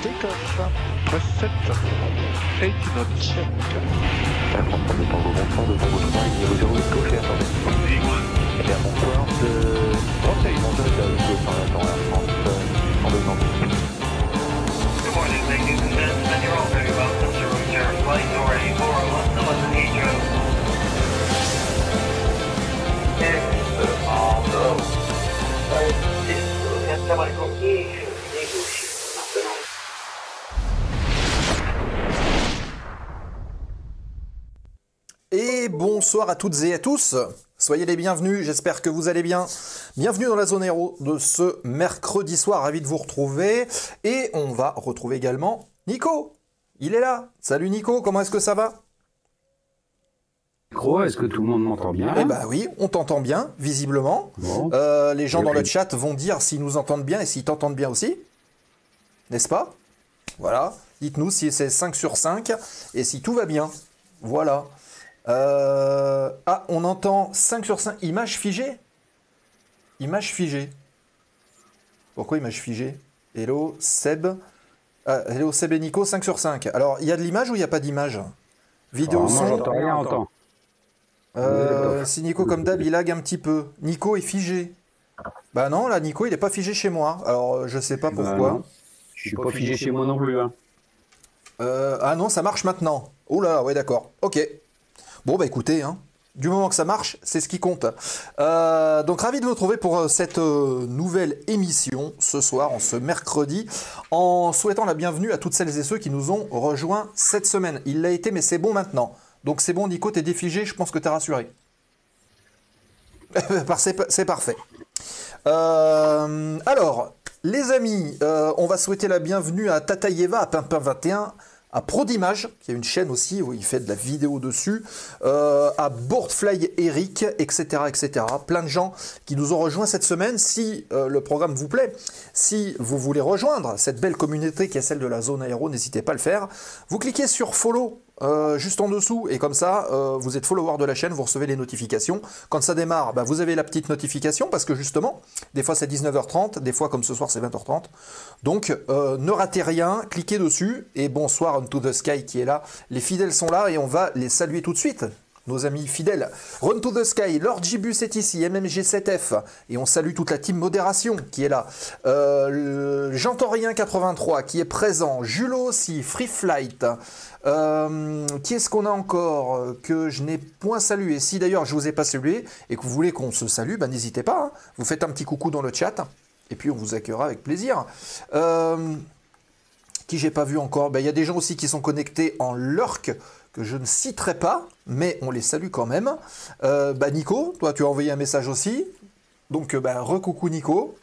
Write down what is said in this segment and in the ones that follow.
Takeoff, press 7, 80 knots check. Air France, on est en bonsoir devant votre point, niveau 0, gauche et attendez. Et bien bonsoir de... Oh, c'est bonsoir de gauche en attendant Air France, en deux ans. Good morning, ladies and gentlemen. You're all very welcome to route share flight number 8401 to London Heathrow. Et bonsoir à toutes et à tous, soyez les bienvenus, j'espère que vous allez bien. Bienvenue dans la zone aéro de ce mercredi soir, ravi de vous retrouver. Et on va retrouver également Nico, il est là. Salut Nico, comment est-ce que ça va? Est-ce que tout le monde m'entend bien? Eh bah oui, on t'entend bien, visiblement. Bon. Les gens dans le chat vont dire s'ils nous entendent bien et s'ils t'entendent bien aussi. N'est-ce pas? Voilà, dites-nous si c'est 5 sur 5 et si tout va bien. Voilà. Ah, on entend 5 sur 5. Image figée? Image figée. Pourquoi image figée? Hello, Seb. Hello, Seb et Nico, 5 sur 5. Alors, il y a de l'image ou il n'y a pas d'image? Vidéo, Moi, son. j'entends rien, entend. Si Nico, comme d'hab, il lag un petit peu. Nico est figé. Bah non, là, Nico, il n'est pas figé chez moi. Alors, je sais pas pourquoi. Non. Je suis pas figé chez moi non plus. Hein. Ah non, ça marche maintenant. Oh là, ouais, d'accord. Ok. Bon, bah écoutez, hein, du moment que ça marche, c'est ce qui compte. Donc, ravi de vous retrouver pour cette nouvelle émission ce soir, en ce mercredi, en souhaitant la bienvenue à toutes celles et ceux qui nous ont rejoints cette semaine. Il l'a été, mais c'est bon maintenant. Donc, c'est bon, Nico, t'es défigé, je pense que t'es rassuré. C'est parfait. Alors, les amis, on va souhaiter la bienvenue à Tataïeva, à Pimpin21, à Prodimage, qui a une chaîne aussi où il fait de la vidéo dessus, à Boardfly Eric, etc., etc. Plein de gens qui nous ont rejoints cette semaine. Si le programme vous plaît, si vous voulez rejoindre cette belle communauté qui est celle de la zone aéro, n'hésitez pas à le faire. Vous cliquez sur follow juste en dessous et comme ça, vous êtes follower de la chaîne, vous recevez les notifications. Quand ça démarre, bah, vous avez la petite notification parce que justement, des fois c'est 19h30, des fois comme ce soir c'est 20h30. Donc ne ratez rien, cliquez dessus et bonsoir Run to the Sky qui est là. Les fidèles sont là et on va les saluer tout de suite. Nos amis fidèles. Run to the Sky, Lord Gibus est ici, MMG7F, et on salue toute la team modération qui est là. J'entends rien 83 qui est présent, Julo aussi, Free Flight. Qui est-ce qu'on a encore que je n'ai point salué? Si d'ailleurs je vous ai pas salué et que vous voulez qu'on se salue, bah, n'hésitez pas. Hein. Vous faites un petit coucou dans le chat et puis on vous accueillera avec plaisir. Qui j'ai pas vu encore? Bah, y a des gens aussi qui sont connectés en lurk que je ne citerai pas, mais on les salue quand même. Bah, Nico, toi tu as envoyé un message aussi. Donc bah, recoucou Nico,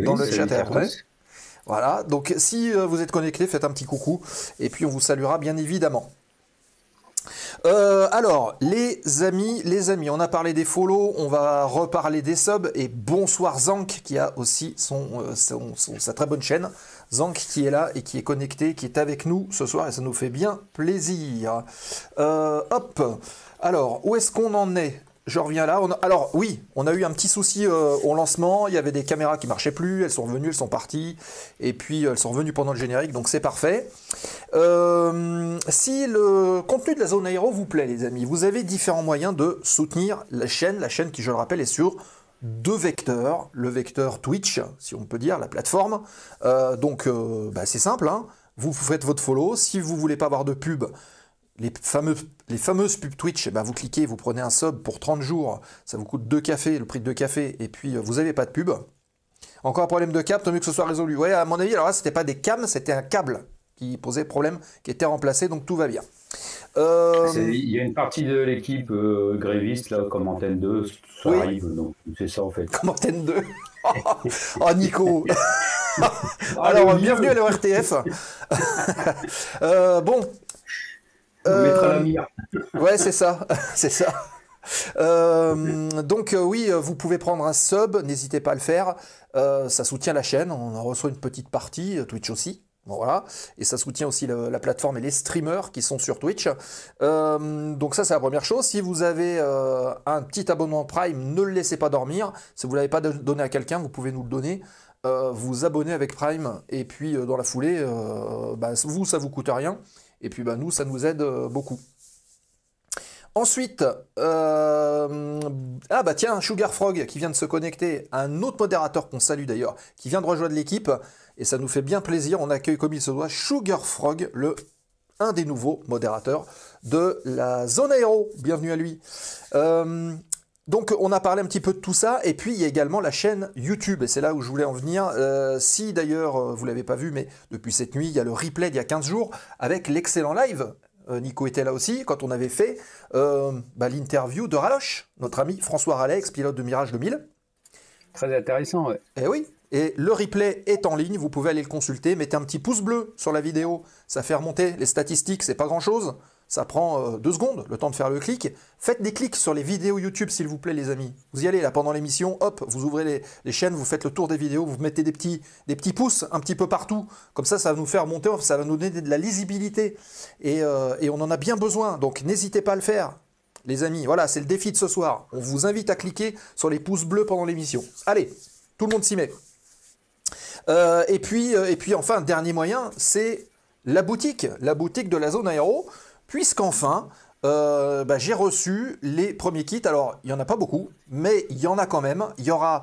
dans le chat après. Voilà, donc si vous êtes connecté, faites un petit coucou, et puis on vous saluera bien évidemment. Alors, les amis, on a parlé des follow, on va reparler des subs, et bonsoir Zank, qui a aussi sa très bonne chaîne. Zank qui est là et qui est connecté, qui est avec nous ce soir, et ça nous fait bien plaisir. Hop, alors, où est-ce qu'on en est ? Je reviens là. Alors oui, on a eu un petit souci au lancement. Il y avait des caméras qui marchaient plus. Elles sont revenues, elles sont parties. Et puis elles sont revenues pendant le générique, donc c'est parfait. Si le contenu de la zone aéro vous plaît, les amis, vous avez différents moyens de soutenir la chaîne. La chaîne qui, je le rappelle, est sur deux vecteurs. Le vecteur Twitch, si on peut dire, la plateforme. Donc bah, c'est simple. Hein. Vous faites votre follow. Si vous voulez pas avoir de pub, les fameuses pubs Twitch, bah vous cliquez, vous prenez un sub pour 30 jours, ça vous coûte 2 cafés, le prix de 2 cafés, et puis vous n'avez pas de pub. Encore un problème de câble, tant mieux que ce soit résolu. Ouais, à mon avis, alors là, c'était pas des cams, c'était un câble qui posait problème, qui était remplacé, donc tout va bien. Il y a une partie de l'équipe gréviste, là, comme Antenne 2, ça oui. Arrive, donc c'est ça en fait. Comme Antenne 2. Oh, Nico. Alors, bienvenue à l'ORTF. Bon. On mettra la mire. Ouais, c'est ça, c'est ça. Donc oui, vous pouvez prendre un sub, n'hésitez pas à le faire. Ça soutient la chaîne, on en reçoit une petite partie, Twitch aussi. Bon, voilà. Et ça soutient aussi la plateforme et les streamers qui sont sur Twitch. Donc ça, c'est la première chose. Si vous avez un petit abonnement Prime, ne le laissez pas dormir. Si vous ne l'avez pas donné à quelqu'un, vous pouvez nous le donner. vous abonner avec Prime. Et puis dans la foulée, vous, ça vous coûte rien. Et puis nous, ça nous aide beaucoup. Ensuite, tiens, Sugar Frog qui vient de se connecter, un autre modérateur qu'on salue d'ailleurs, qui vient de rejoindre l'équipe, et ça nous fait bien plaisir, on accueille comme il se doit Sugar Frog, un des nouveaux modérateurs de la zone aéro, bienvenue à lui. Donc on a parlé un petit peu de tout ça, et puis il y a également la chaîne YouTube, et c'est là où je voulais en venir. Si d'ailleurs, vous ne l'avez pas vu, mais depuis cette nuit, il y a le replay d'il y a 15 jours, avec l'excellent live. Nico était là aussi, quand on avait fait l'interview de Raloche, notre ami François Rallet, ex-pilote de Mirage 2000. Très intéressant, ouais. Et oui, et le replay est en ligne, vous pouvez aller le consulter, mettez un petit pouce bleu sur la vidéo, ça fait remonter les statistiques, c'est pas grand-chose, ça prend 2 secondes, le temps de faire le clic. Faites des clics sur les vidéos YouTube, s'il vous plaît, les amis. Vous y allez, là, pendant l'émission, hop, vous ouvrez les chaînes, vous faites le tour des vidéos, vous mettez des petits pouces un petit peu partout. Comme ça va nous faire monter, ça va nous donner de la lisibilité. Et on en a bien besoin, donc n'hésitez pas à le faire, les amis. Voilà, c'est le défi de ce soir. On vous invite à cliquer sur les pouces bleus pendant l'émission. Allez, tout le monde s'y met. Et puis enfin, dernier moyen, c'est la boutique de la zone aéro. Puisqu'enfin, j'ai reçu les premiers kits. Alors, il n'y en a pas beaucoup, mais il y en a quand même. Il y a,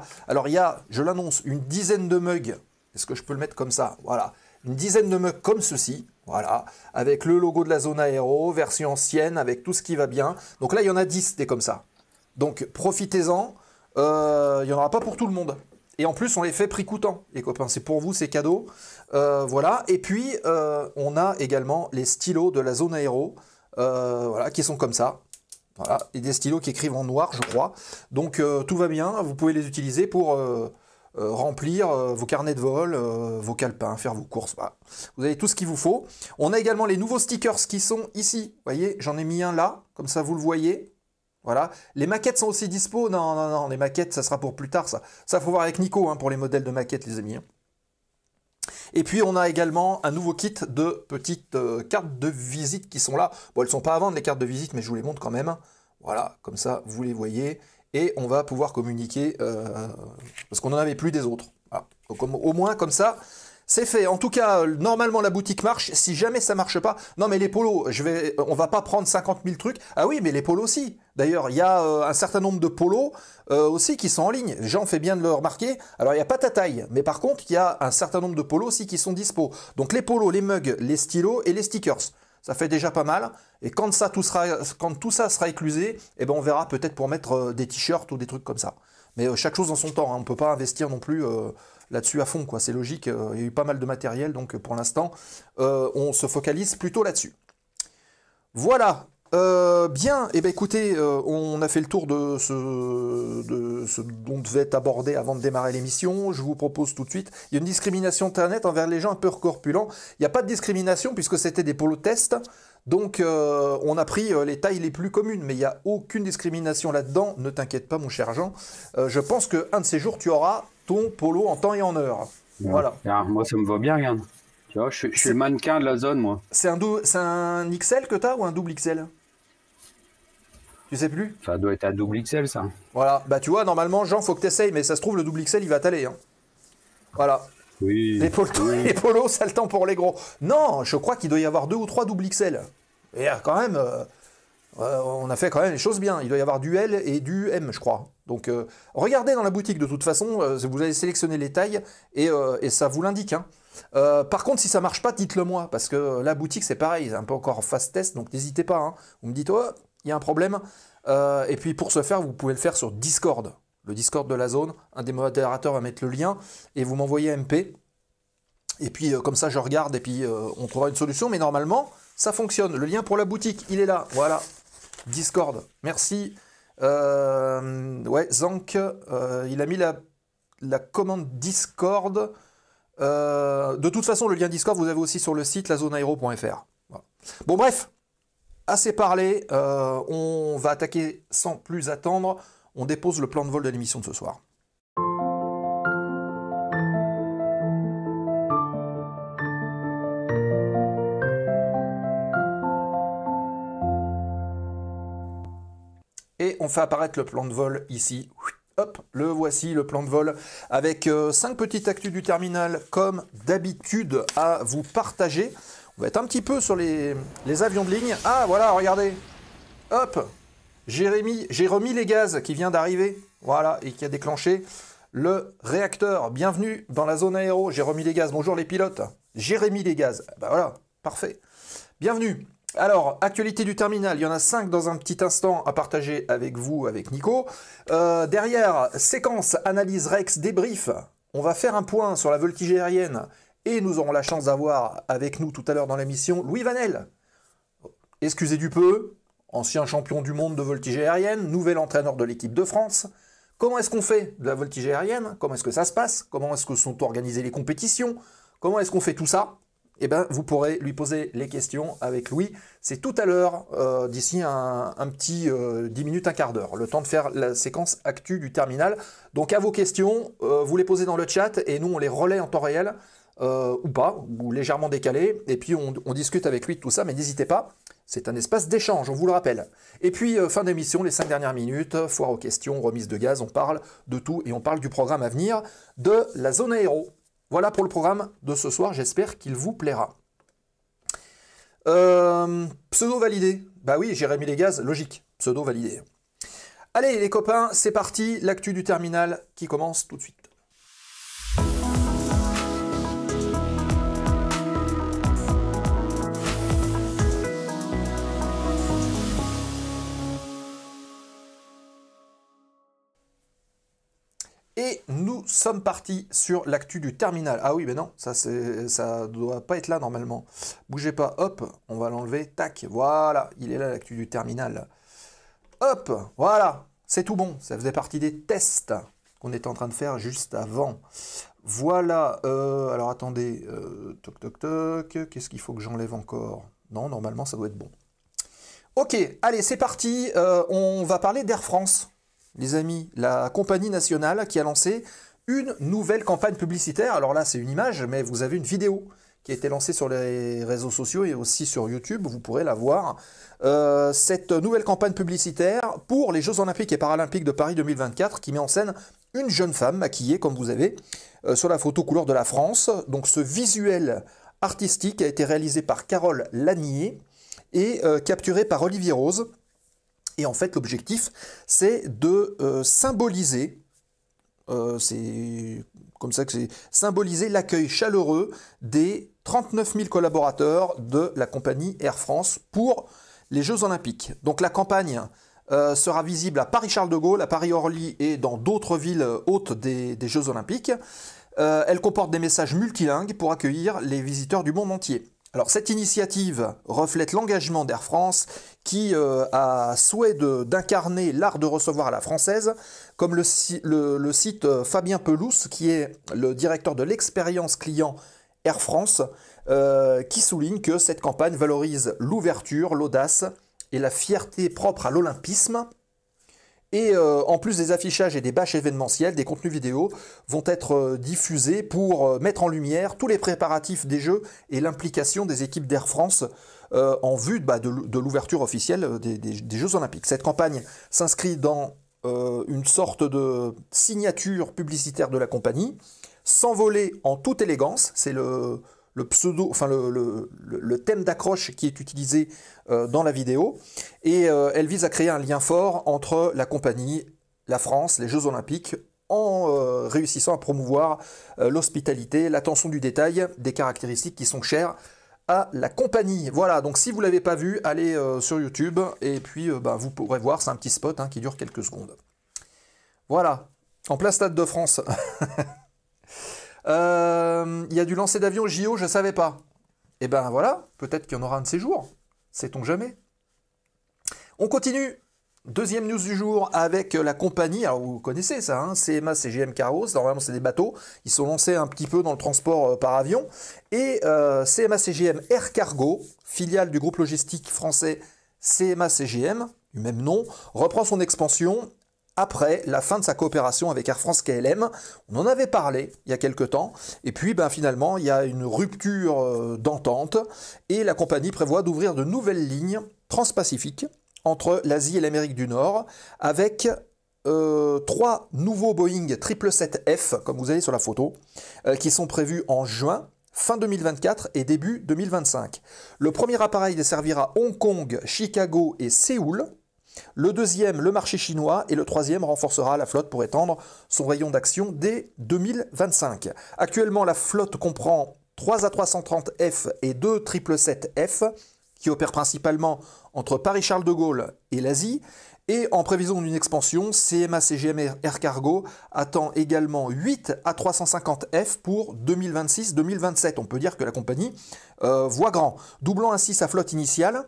je l'annonce, une dizaine de mugs. Est-ce que je peux le mettre comme ça? Voilà. Une dizaine de mugs comme ceci. Voilà. Avec le logo de la zone aéro, version ancienne, avec tout ce qui va bien. Donc là, il y en a 10 des comme ça. Donc, profitez-en. Il n'y en aura pas pour tout le monde. Et en plus, on les fait prix coûtant, les copains. C'est pour vous, c'est cadeau. Voilà. Et puis, on a également les stylos de la zone aéro, qui sont comme ça. Voilà. Et des stylos qui écrivent en noir, je crois. Donc, tout va bien. Vous pouvez les utiliser pour remplir vos carnets de vol, vos calepins, faire vos courses. Voilà. Vous avez tout ce qu'il vous faut. On a également les nouveaux stickers qui sont ici. Vous voyez, j'en ai mis un là. Comme ça, vous le voyez. Voilà. Les maquettes sont aussi dispo. Non, les maquettes, ça sera pour plus tard, ça. Ça, faut voir avec Nico, pour les modèles de maquettes, les amis. Et puis, on a également un nouveau kit de petites cartes de visite qui sont là. Bon, elles ne sont pas à vendre, les cartes de visite, mais je vous les montre quand même. Voilà, comme ça, vous les voyez. Et on va pouvoir communiquer, parce qu'on n'en avait plus des autres. Voilà. Donc, au moins, comme ça, c'est fait. En tout cas, normalement, la boutique marche. Si jamais ça marche pas... Non, mais les polos, on va pas prendre 50 000 trucs. Ah oui, mais les polos aussi. D'ailleurs, il y a un certain nombre de polos aussi qui sont en ligne. Jean fait bien de le remarquer. Alors, il n'y a pas ta taille. Mais par contre, il y a un certain nombre de polos aussi qui sont dispo. Donc, les polos, les mugs, les stylos et les stickers. Ça fait déjà pas mal. Et quand tout ça sera éclusé, on verra peut-être pour mettre des t-shirts ou des trucs comme ça. Mais chaque chose en son temps. On ne peut pas investir non plus... là-dessus à fond, quoi. C'est logique, il y a eu pas mal de matériel, donc pour l'instant, on se focalise plutôt là-dessus. Voilà, bien, écoutez, on a fait le tour de ce dont devait être abordé avant de démarrer l'émission. Je vous propose tout de suite, il y a une discrimination internet envers les gens un peu corpulents. Il n'y a pas de discrimination puisque c'était des polos tests. Donc on a pris les tailles les plus communes, mais il n'y a aucune discrimination là-dedans. Ne t'inquiète pas, mon cher Jean. Je pense qu'un de ces jours, tu auras ton polo en temps et en heure. Ouais. Voilà. Moi, ça me va bien, regarde. Tu vois, je suis le mannequin de la zone, moi. C'est un XL que tu as ou un double XL? Tu sais plus? Ça doit être un double XL, ça. Voilà. Bah tu vois, normalement, Jean, faut que tu essayes, mais ça se trouve, le double XL, il va t'aller. Voilà. Oui. Les polos, ça le temps pour les gros. Non, je crois qu'il doit y avoir 2 ou 3 double XL. Et quand même... on a fait quand même les choses bien. Il doit y avoir du L et du M, je crois. Donc, regardez dans la boutique, de toute façon, vous allez sélectionner les tailles et ça vous l'indique. Par contre, si ça marche pas, dites-le moi, parce que la boutique, c'est pareil, c'est un peu encore en phase test, donc n'hésitez pas. Vous me dites, oh, il y a un problème. Et puis, pour ce faire, vous pouvez le faire sur Discord, le Discord de la zone. Un des modérateurs va mettre le lien et vous m'envoyez un MP. Et puis, comme ça, je regarde et puis on trouvera une solution. Mais normalement, ça fonctionne. Le lien pour la boutique, il est là. Voilà. Discord, merci. Ouais, Zank, il a mis la commande Discord. De toute façon, le lien Discord, vous avez aussi sur le site lazoneaero.fr. Voilà. Bon, bref, assez parlé. On va attaquer sans plus attendre. On dépose le plan de vol de l'émission de ce soir. Et on fait apparaître le plan de vol ici, Hop, le voici, le plan de vol, avec 5 petites actus du terminal, comme d'habitude, à vous partager. On va être un petit peu sur les avions de ligne. Ah, voilà, regardez. Hop, j'ai remis les gaz qui vient d'arriver. Voilà, et qui a déclenché le réacteur. Bienvenue dans la zone aéro. J'ai remis les gaz. Bonjour les pilotes. J'ai remis les gaz. Ben voilà, parfait. Bienvenue. Alors, actualité du terminal, il y en a 5 dans un petit instant à partager avec vous, avec Nico. Derrière, séquence, analyse, Rex, débrief. On va faire un point sur la voltige aérienne et nous aurons la chance d'avoir avec nous tout à l'heure dans l'émission Louis Vanel. Excusez du peu, ancien champion du monde de voltige aérienne, nouvel entraîneur de l'équipe de France. Comment est-ce qu'on fait de la voltige aérienne? Comment est-ce que ça se passe? Comment est-ce que sont organisées les compétitions? Comment est-ce qu'on fait tout ça? Eh bien, vous pourrez lui poser les questions avec Louis. C'est tout à l'heure, d'ici un petit 10 minutes, un quart d'heure, le temps de faire la séquence actu du terminal. Donc, à vos questions, vous les posez dans le chat et nous, on les relaie en temps réel, ou pas, ou légèrement décalé. Et puis, on discute avec lui de tout ça, mais n'hésitez pas, c'est un espace d'échange, on vous le rappelle. Et puis, fin d'émission, les 5 dernières minutes, foire aux questions, remise de gaz, on parle de tout et on parle du programme à venir de la zone aéro. Voilà pour le programme de ce soir, j'espère qu'il vous plaira. Pseudo validé. Bah oui, j'ai remis les gaz, logique. Pseudo validé. Allez les copains, c'est parti, l'actu du terminal qui commence tout de suite. Et nous sommes partis sur l'actu du terminal. Ah oui, mais non, ça doit pas être là normalement. Bougez pas, hop, on va l'enlever, tac, voilà, il est là l'actu du terminal. Hop, voilà, c'est tout bon, ça faisait partie des tests qu'on était en train de faire juste avant. Voilà, alors attendez, toc toc toc, qu'est-ce qu'il faut que j'enlève encore? Non, normalement ça doit être bon. Ok, allez, c'est parti, on va parler d'Air France. Les amis, la compagnie nationale qui a lancé une nouvelle campagne publicitaire. Alors là, c'est une image, mais vous avez une vidéo qui a été lancée sur les réseaux sociaux et aussi sur YouTube. Vous pourrez la voir. Cette nouvelle campagne publicitaire pour les Jeux Olympiques et Paralympiques de Paris 2024 qui met en scène une jeune femme maquillée, comme vous avez, sur la photo couleur de la France. Donc ce visuel artistique a été réalisé par Carole Lanier et capturé par Olivier Rose. Et en fait, l'objectif, c'est de symboliser, c'est comme ça que c'est, symboliser l'accueil chaleureux des 39 000 collaborateurs de la compagnie Air France pour les Jeux Olympiques. Donc la campagne sera visible à Paris-Charles de Gaulle, à Paris-Orly et dans d'autres villes hôtes des Jeux Olympiques. Elle comporte des messages multilingues pour accueillir les visiteurs du monde entier. Alors cette initiative reflète l'engagement d'Air France qui a souhait d'incarner l'art de recevoir à la française, comme le cite Fabien Pelouse, qui est le directeur de l'expérience client Air France, qui souligne que cette campagne valorise l'ouverture, l'audace et la fierté propre à l'olympisme. Et en plus des affichages et des bâches événementielles, des contenus vidéo vont être diffusés pour mettre en lumière tous les préparatifs des Jeux et l'implication des équipes d'Air France en vue de l'ouverture officielle des Jeux Olympiques. Cette campagne s'inscrit dans une sorte de signature publicitaire de la compagnie, s'envoler en toute élégance, c'est le thème d'accroche qui est utilisé dans la vidéo, et elle vise à créer un lien fort entre la compagnie, la France, les Jeux Olympiques, en réussissant à promouvoir l'hospitalité, l'attention du détail, des caractéristiques qui sont chères à la compagnie. Voilà, donc si vous ne l'avez pas vu, allez sur YouTube, et puis vous pourrez voir, c'est un petit spot qui dure quelques secondes. Voilà, en plein Stade de France. Il y a du lancer d'avion JO, je ne savais pas. Et ben voilà, peut-être qu'il y en aura un de ces jours. Sait-on jamais. On continue. Deuxième news du jour avec la compagnie, alors vous connaissez ça, CMA CGM Cargos, normalement c'est des bateaux, ils sont lancés un petit peu dans le transport par avion, et CMA CGM Air Cargo, filiale du groupe logistique français CMA CGM, du même nom, reprend son expansion après la fin de sa coopération avec Air France KLM. On en avait parlé il y a quelques temps, et puis finalement il y a une rupture d'entente, et la compagnie prévoit d'ouvrir de nouvelles lignes transpacifiques entre l'Asie et l'Amérique du Nord, avec 3 nouveaux Boeing 777F, comme vous avez sur la photo, qui sont prévus en juin, fin 2024 et début 2025. Le premier appareil desservira Hong Kong, Chicago et Séoul. Le deuxième, le marché chinois, et le troisième renforcera la flotte pour étendre son rayon d'action dès 2025. Actuellement, la flotte comprend 3 A330F et 2 777F qui opèrent principalement entre Paris-Charles de Gaulle et l'Asie. Et en prévision d'une expansion, CMA CGM Air Cargo attend également 8 A350F pour 2026-2027. On peut dire que la compagnie voit grand, doublant ainsi sa flotte initiale.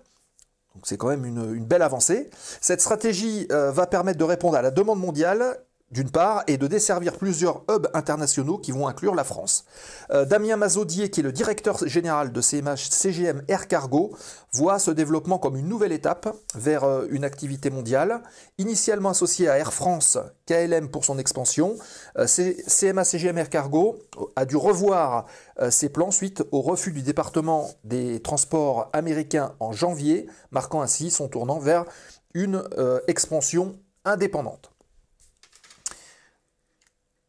Donc c'est quand même une belle avancée. Cette stratégie va permettre de répondre à la demande mondiale, d'une part, et de desservir plusieurs hubs internationaux qui vont inclure la France. Damien Mazaudier, qui est le directeur général de CMA CGM Air Cargo, voit ce développement comme une nouvelle étape vers une activité mondiale. Initialement associée à Air France, KLM pour son expansion, CMA CGM Air Cargo a dû revoir ses plans suite au refus du département des transports américain en janvier, marquant ainsi son tournant vers une expansion indépendante.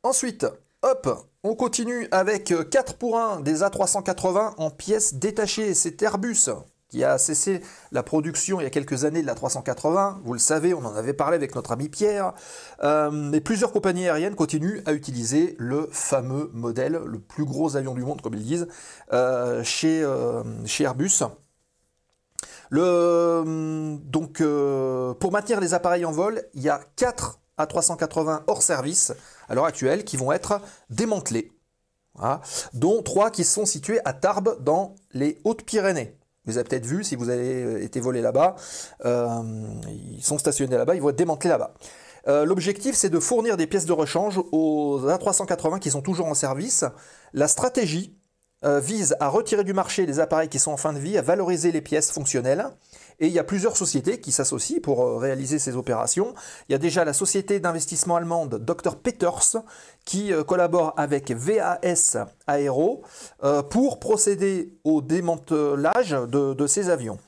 Ensuite, hop, on continue avec 4 pour 1 des A380 en pièces détachées. C'est Airbus qui a cessé la production il y a quelques années de l'A380. Vous le savez, on en avait parlé avec notre ami Pierre. Mais plusieurs compagnies aériennes continuent à utiliser le fameux modèle, le plus gros avion du monde, comme ils disent, chez Airbus. Pour maintenir les appareils en vol, il y a 4 A380 hors service à l'heure actuelle qui vont être démantelés, voilà, dont 3 qui sont situés à Tarbes dans les Hautes-Pyrénées. Vous avez peut-être vu si vous avez été volé là-bas, ils sont stationnés là-bas, ils vont être démantelés là-bas. L'objectif, c'est de fournir des pièces de rechange aux A380 qui sont toujours en service. La stratégie vise à retirer du marché les appareils qui sont en fin de vie, à valoriser les pièces fonctionnelles. Et il y a plusieurs sociétés qui s'associent pour réaliser ces opérations. Il y a déjà la société d'investissement allemande Dr Peters qui collabore avec VAS Aero pour procéder au démantelage de ces avions.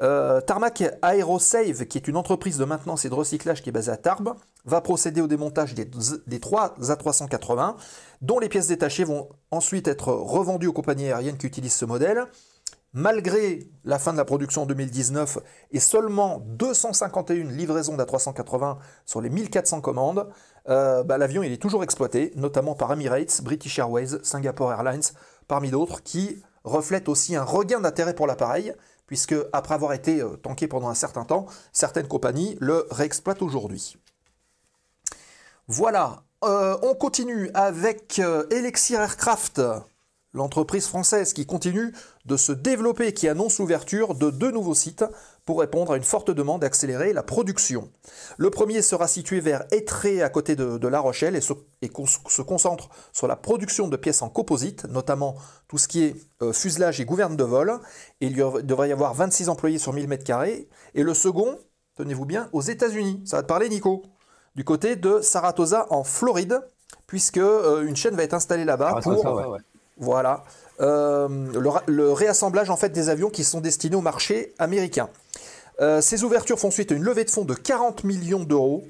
Tarmac Aerosave, qui est une entreprise de maintenance et de recyclage qui est basée à Tarbes, va procéder au démontage des 3 A380, dont les pièces détachées vont ensuite être revendues aux compagnies aériennes qui utilisent ce modèle. Malgré la fin de la production en 2019 et seulement 251 livraisons d'A380 sur les 1400 commandes, l'avion il est toujours exploité, notamment par Emirates, British Airways, Singapore Airlines, parmi d'autres, qui reflètent aussi un regain d'intérêt pour l'appareil, puisque après avoir été tanké pendant un certain temps, certaines compagnies le réexploitent aujourd'hui. Voilà, on continue avec Elexir Aircraft, l'entreprise française qui continue de se développer et qui annonce l'ouverture de 2 nouveaux sites pour répondre à une forte demande et accélérer la production. Le premier sera situé vers Étré à côté de La Rochelle et se concentre sur la production de pièces en composite, notamment tout ce qui est fuselage et gouverne de vol. Et il devrait y avoir 26 employés sur 1000 m². Et le second, tenez-vous bien, aux États-Unis. Ça va te parler, Nico, du côté de Saratoga en Floride, puisque une chaîne va être installée là-bas pour... Voilà, le réassemblage en fait des avions qui sont destinés au marché américain. Ces ouvertures font suite à une levée de fonds de 40 millions d'euros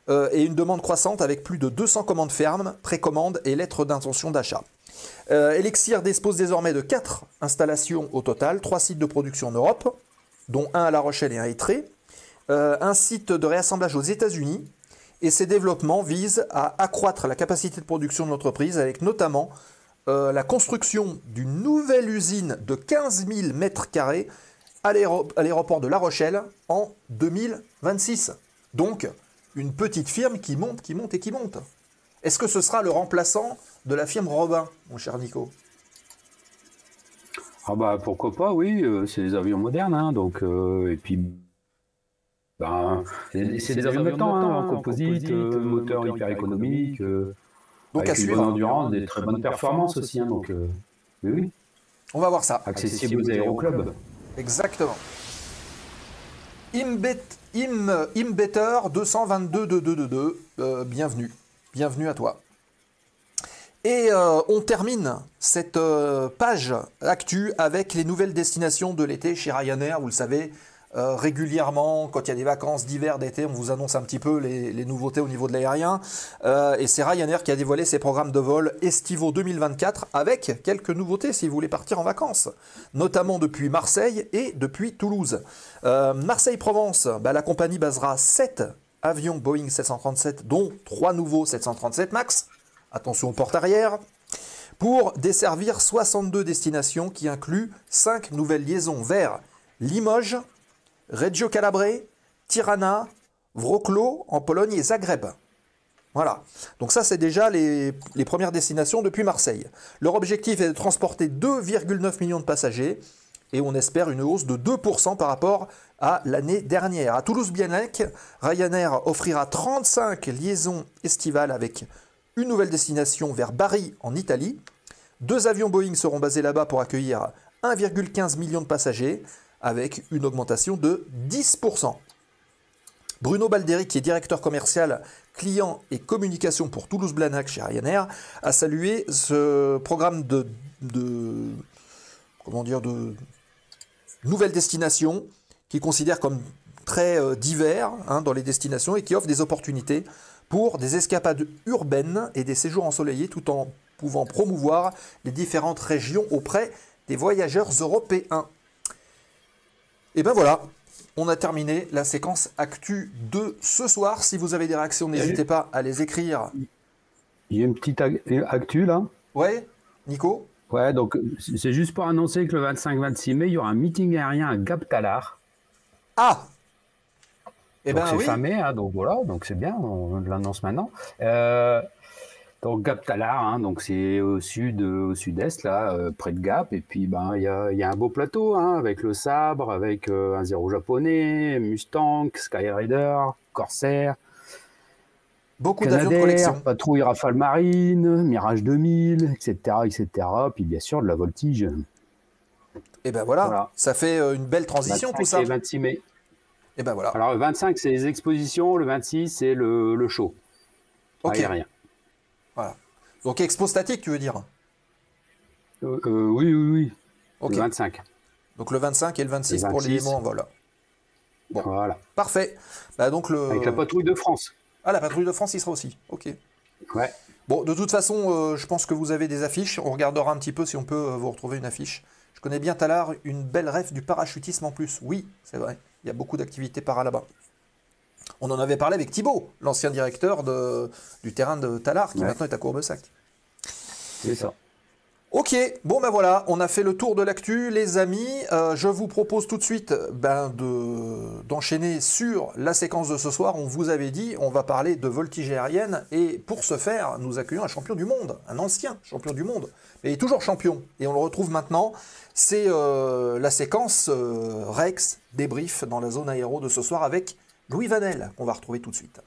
et une demande croissante avec plus de 200 commandes fermes, précommandes et lettres d'intention d'achat. Elexir dispose désormais de 4 installations au total, 3 sites de production en Europe, dont un à La Rochelle et un à Étré, un site de réassemblage aux États-Unis, et ces développements visent à accroître la capacité de production de l'entreprise avec notamment la construction d'une nouvelle usine de 15 000 m² à l'aéroport de La Rochelle en 2026. Donc, une petite firme qui monte, qui monte et qui monte. Est-ce que ce sera le remplaçant de la firme Robin, mon cher Nico? Ah bah pourquoi pas, oui, c'est des avions modernes, hein, donc et puis c'est des avions de temps, en composite, moteur hyper économique. Donc avec une bonne endurance, des très bonnes performances aussi, hein, donc oui. On va voir ça. Accessible aux aéroclubs. Exactement. Imbetter 222-2222, bienvenue. Bienvenue à toi. Et on termine cette page actu avec les nouvelles destinations de l'été chez Ryanair. Vous le savez, régulièrement, quand il y a des vacances d'hiver, d'été, on vous annonce un petit peu les nouveautés au niveau de l'aérien. Et c'est Ryanair qui a dévoilé ses programmes de vol estivaux 2024 avec quelques nouveautés si vous voulez partir en vacances, notamment depuis Marseille et depuis Toulouse. Marseille-Provence, la compagnie basera 7 avions Boeing 737, dont 3 nouveaux 737 MAX. Attention aux portes arrière. Pour desservir 62 destinations qui incluent 5 nouvelles liaisons vers Limoges, Reggio Calabre, Tirana, Wrocław en Pologne et Zagreb. Voilà. Donc ça, c'est déjà les premières destinations depuis Marseille. Leur objectif est de transporter 2,9 millions de passagers et on espère une hausse de 2% par rapport à l'année dernière. À Toulouse-Blagnac, Ryanair offrira 35 liaisons estivales avec une nouvelle destination vers Bari en Italie. 2 avions Boeing seront basés là-bas pour accueillir 1,15 million de passagers, avec une augmentation de 10%. Bruno Balderi, qui est directeur commercial, client et communication pour Toulouse-Blagnac chez Ryanair, a salué ce programme de nouvelles destinations qu'il considère comme très divers dans les destinations et qui offre des opportunités pour des escapades urbaines et des séjours ensoleillés tout en pouvant promouvoir les différentes régions auprès des voyageurs européens. Et ben voilà, on a terminé la séquence actu de ce soir. Si vous avez des réactions, n'hésitez pas à les écrire. Il y a une petite actu là. Ouais, Nico ? Ouais, donc c'est juste pour annoncer que le 25-26 mai, il y aura un meeting aérien à Gap-Talar. Ah ! Eh ben c'est fin mai, donc voilà, donc c'est bien, on l'annonce maintenant. Donc Gap-Talar, donc c'est au sud-est là, près de Gap, et puis il y a un beau plateau avec le Sabre, avec un Zéro japonais, Mustang, Skyrider, Corsair, beaucoup d'avions de collection, Patrouille Rafale Marine, Mirage 2000, etc. Puis bien sûr de la voltige. Et ben voilà, ça fait une belle transition tout ça. Le 26 mai. Et ben voilà. Alors le 25 c'est les expositions, le 26 c'est le show aérien. Voilà. Donc expo statique, tu veux dire ? Oui. Okay. Le 25. Donc le 25 et le 26 pour les mots en vol. Bon, voilà. Parfait. Donc avec la patrouille de France. Ah, la patrouille de France, il sera aussi. Ok. Ouais. Bon, de toute façon, je pense que vous avez des affiches. On regardera un petit peu si on peut vous retrouver une affiche. Je connais bien Talar, une belle rêve du parachutisme en plus. Oui, c'est vrai. Il y a beaucoup d'activités para là-bas. On en avait parlé avec Thibaut, l'ancien directeur du terrain de Talar, qui maintenant est à Courbessac. C'est ça. Ok, bon voilà, on a fait le tour de l'actu, les amis. Je vous propose tout de suite d'enchaîner sur la séquence de ce soir. On vous avait dit, on va parler de voltige aérienne. Et pour ce faire, nous accueillons un champion du monde, un ancien champion du monde. Mais il est toujours champion, et on le retrouve maintenant. C'est la séquence Rex débrief dans la zone aéro de ce soir avec Louis Vanel, qu'on va retrouver tout de suite.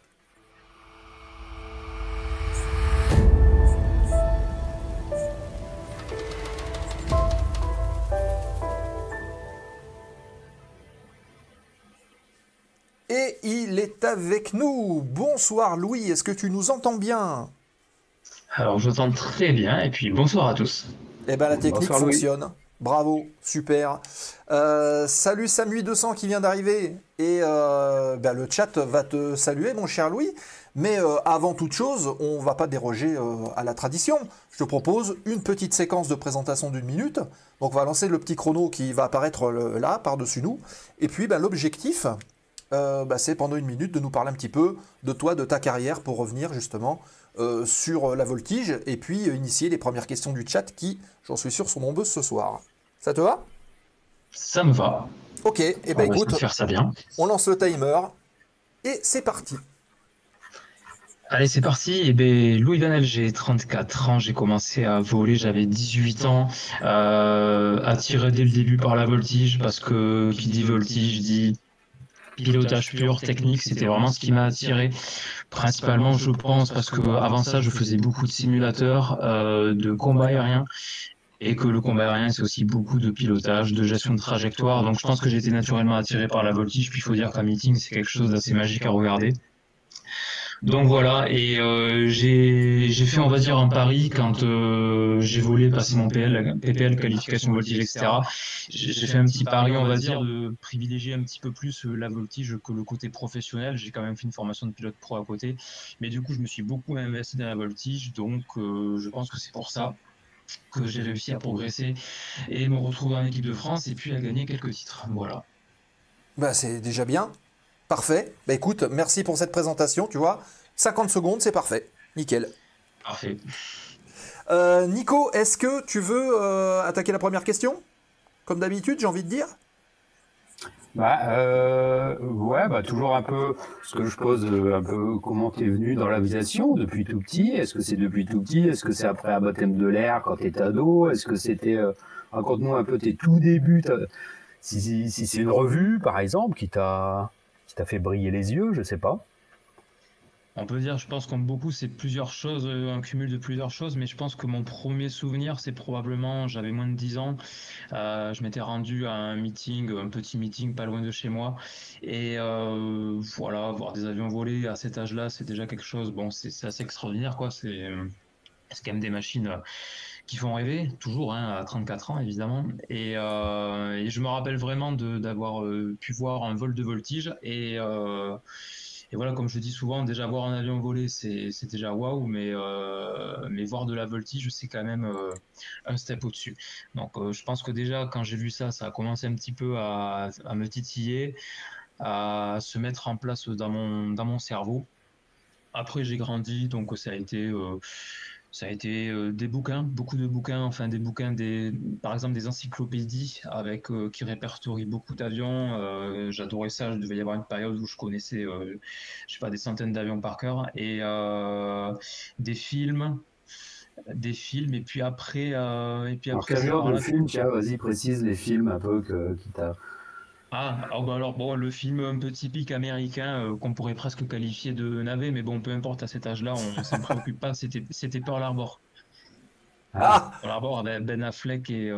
Et il est avec nous. Bonsoir Louis, est-ce que tu nous entends bien ? Alors je vous entends très bien, et puis bonsoir à tous. Eh bien la technique fonctionne. Bravo, super. Salut Samu200 qui vient d'arriver. Et le chat va te saluer, mon cher Louis. Mais avant toute chose, on ne va pas déroger à la tradition. Je te propose une petite séquence de présentation d'1 minute. Donc on va lancer le petit chrono qui va apparaître là, par-dessus nous. Et puis l'objectif, c'est pendant 1 minute de nous parler un petit peu de toi, de ta carrière, pour revenir justement sur la voltige. Et puis initier les premières questions du chat qui, j'en suis sûr, sont nombreuses ce soir. Ça te va ? Ça me va. Ok, et écoute, faire ça bien. On lance le timer et c'est parti. Allez, c'est parti. Louis Vanel, j'ai 34 ans, j'ai commencé à voler, j'avais 18 ans, attiré dès le début par la voltige, parce que qui dit voltige dit pilotage pur, technique, c'était vraiment ce qui m'a attiré. Principalement, je pense, parce que avant ça, je faisais beaucoup de simulateurs de combat aérien. Et que le combat aérien, c'est aussi beaucoup de pilotage, de gestion de trajectoire. Donc je pense que j'ai été naturellement attiré par la voltige. Puis il faut dire qu'un meeting, c'est quelque chose d'assez magique à regarder. Donc voilà, et j'ai fait, on va dire, un pari quand j'ai volé, passé mon PPL, qualification voltige, etc. J'ai fait un petit pari, on va dire, de privilégier un petit peu plus la voltige que le côté professionnel. J'ai quand même fait une formation de pilote pro à côté, mais du coup, je me suis beaucoup investi dans la voltige, donc je pense que c'est pour ça que j'ai réussi à progresser et me retrouver en équipe de France et puis à gagner quelques titres. Voilà. Bah, c'est déjà bien. Parfait. Bah écoute, merci pour cette présentation, tu vois. 50 secondes, c'est parfait. Nickel. Parfait. Nico, est-ce que tu veux attaquer la première question? Comme d'habitude, j'ai envie de dire. Ouais, bah toujours un peu ce que je pose, un peu comment t'es venu dans l'aviation depuis tout petit. Est-ce que c'est depuis tout petit? Est-ce que c'est après un baptême de l'air quand t'étais ado? Est-ce que c'était, raconte-nous un peu tes tout débuts. Si c'est une revue, par exemple, qui t'a fait briller les yeux, je sais pas. On peut dire, je pense, comme beaucoup, c'est plusieurs choses, un cumul de plusieurs choses, mais je pense que mon premier souvenir, c'est probablement, j'avais moins de 10 ans, je m'étais rendu à un meeting, un petit meeting pas loin de chez moi, et voilà, voir des avions voler à cet âge-là, c'est déjà quelque chose, bon, c'est assez extraordinaire, quoi, c'est quand même des machines qui font rêver, toujours, hein, à 34 ans, évidemment, et je me rappelle vraiment d'avoir pu voir un vol de voltige, et voilà, comme je dis souvent, déjà voir un avion voler, c'est déjà waouh, mais voir de la voltige, c'est quand même un step au-dessus. Donc je pense que déjà, quand j'ai vu ça, ça a commencé un petit peu à me titiller, à se mettre en place dans mon cerveau. Après, j'ai grandi, donc ça a été des bouquins, beaucoup de bouquins, enfin des bouquins, par exemple des encyclopédies avec qui répertorient beaucoup d'avions. J'adorais ça. Je devait y avoir une période où je connaissais, je sais pas, des centaines d'avions par cœur et des films, et puis après, Alors, quel genre de film, tiens, vas-y, précise les films un peu qui t'a. Bah alors bon, le film un peu typique américain qu'on pourrait presque qualifier de navet, mais bon, peu importe, à cet âge-là, ça me préoccupe pas. C'était Pearl Harbor. Ah, Pearl Harbor avec Ben Affleck et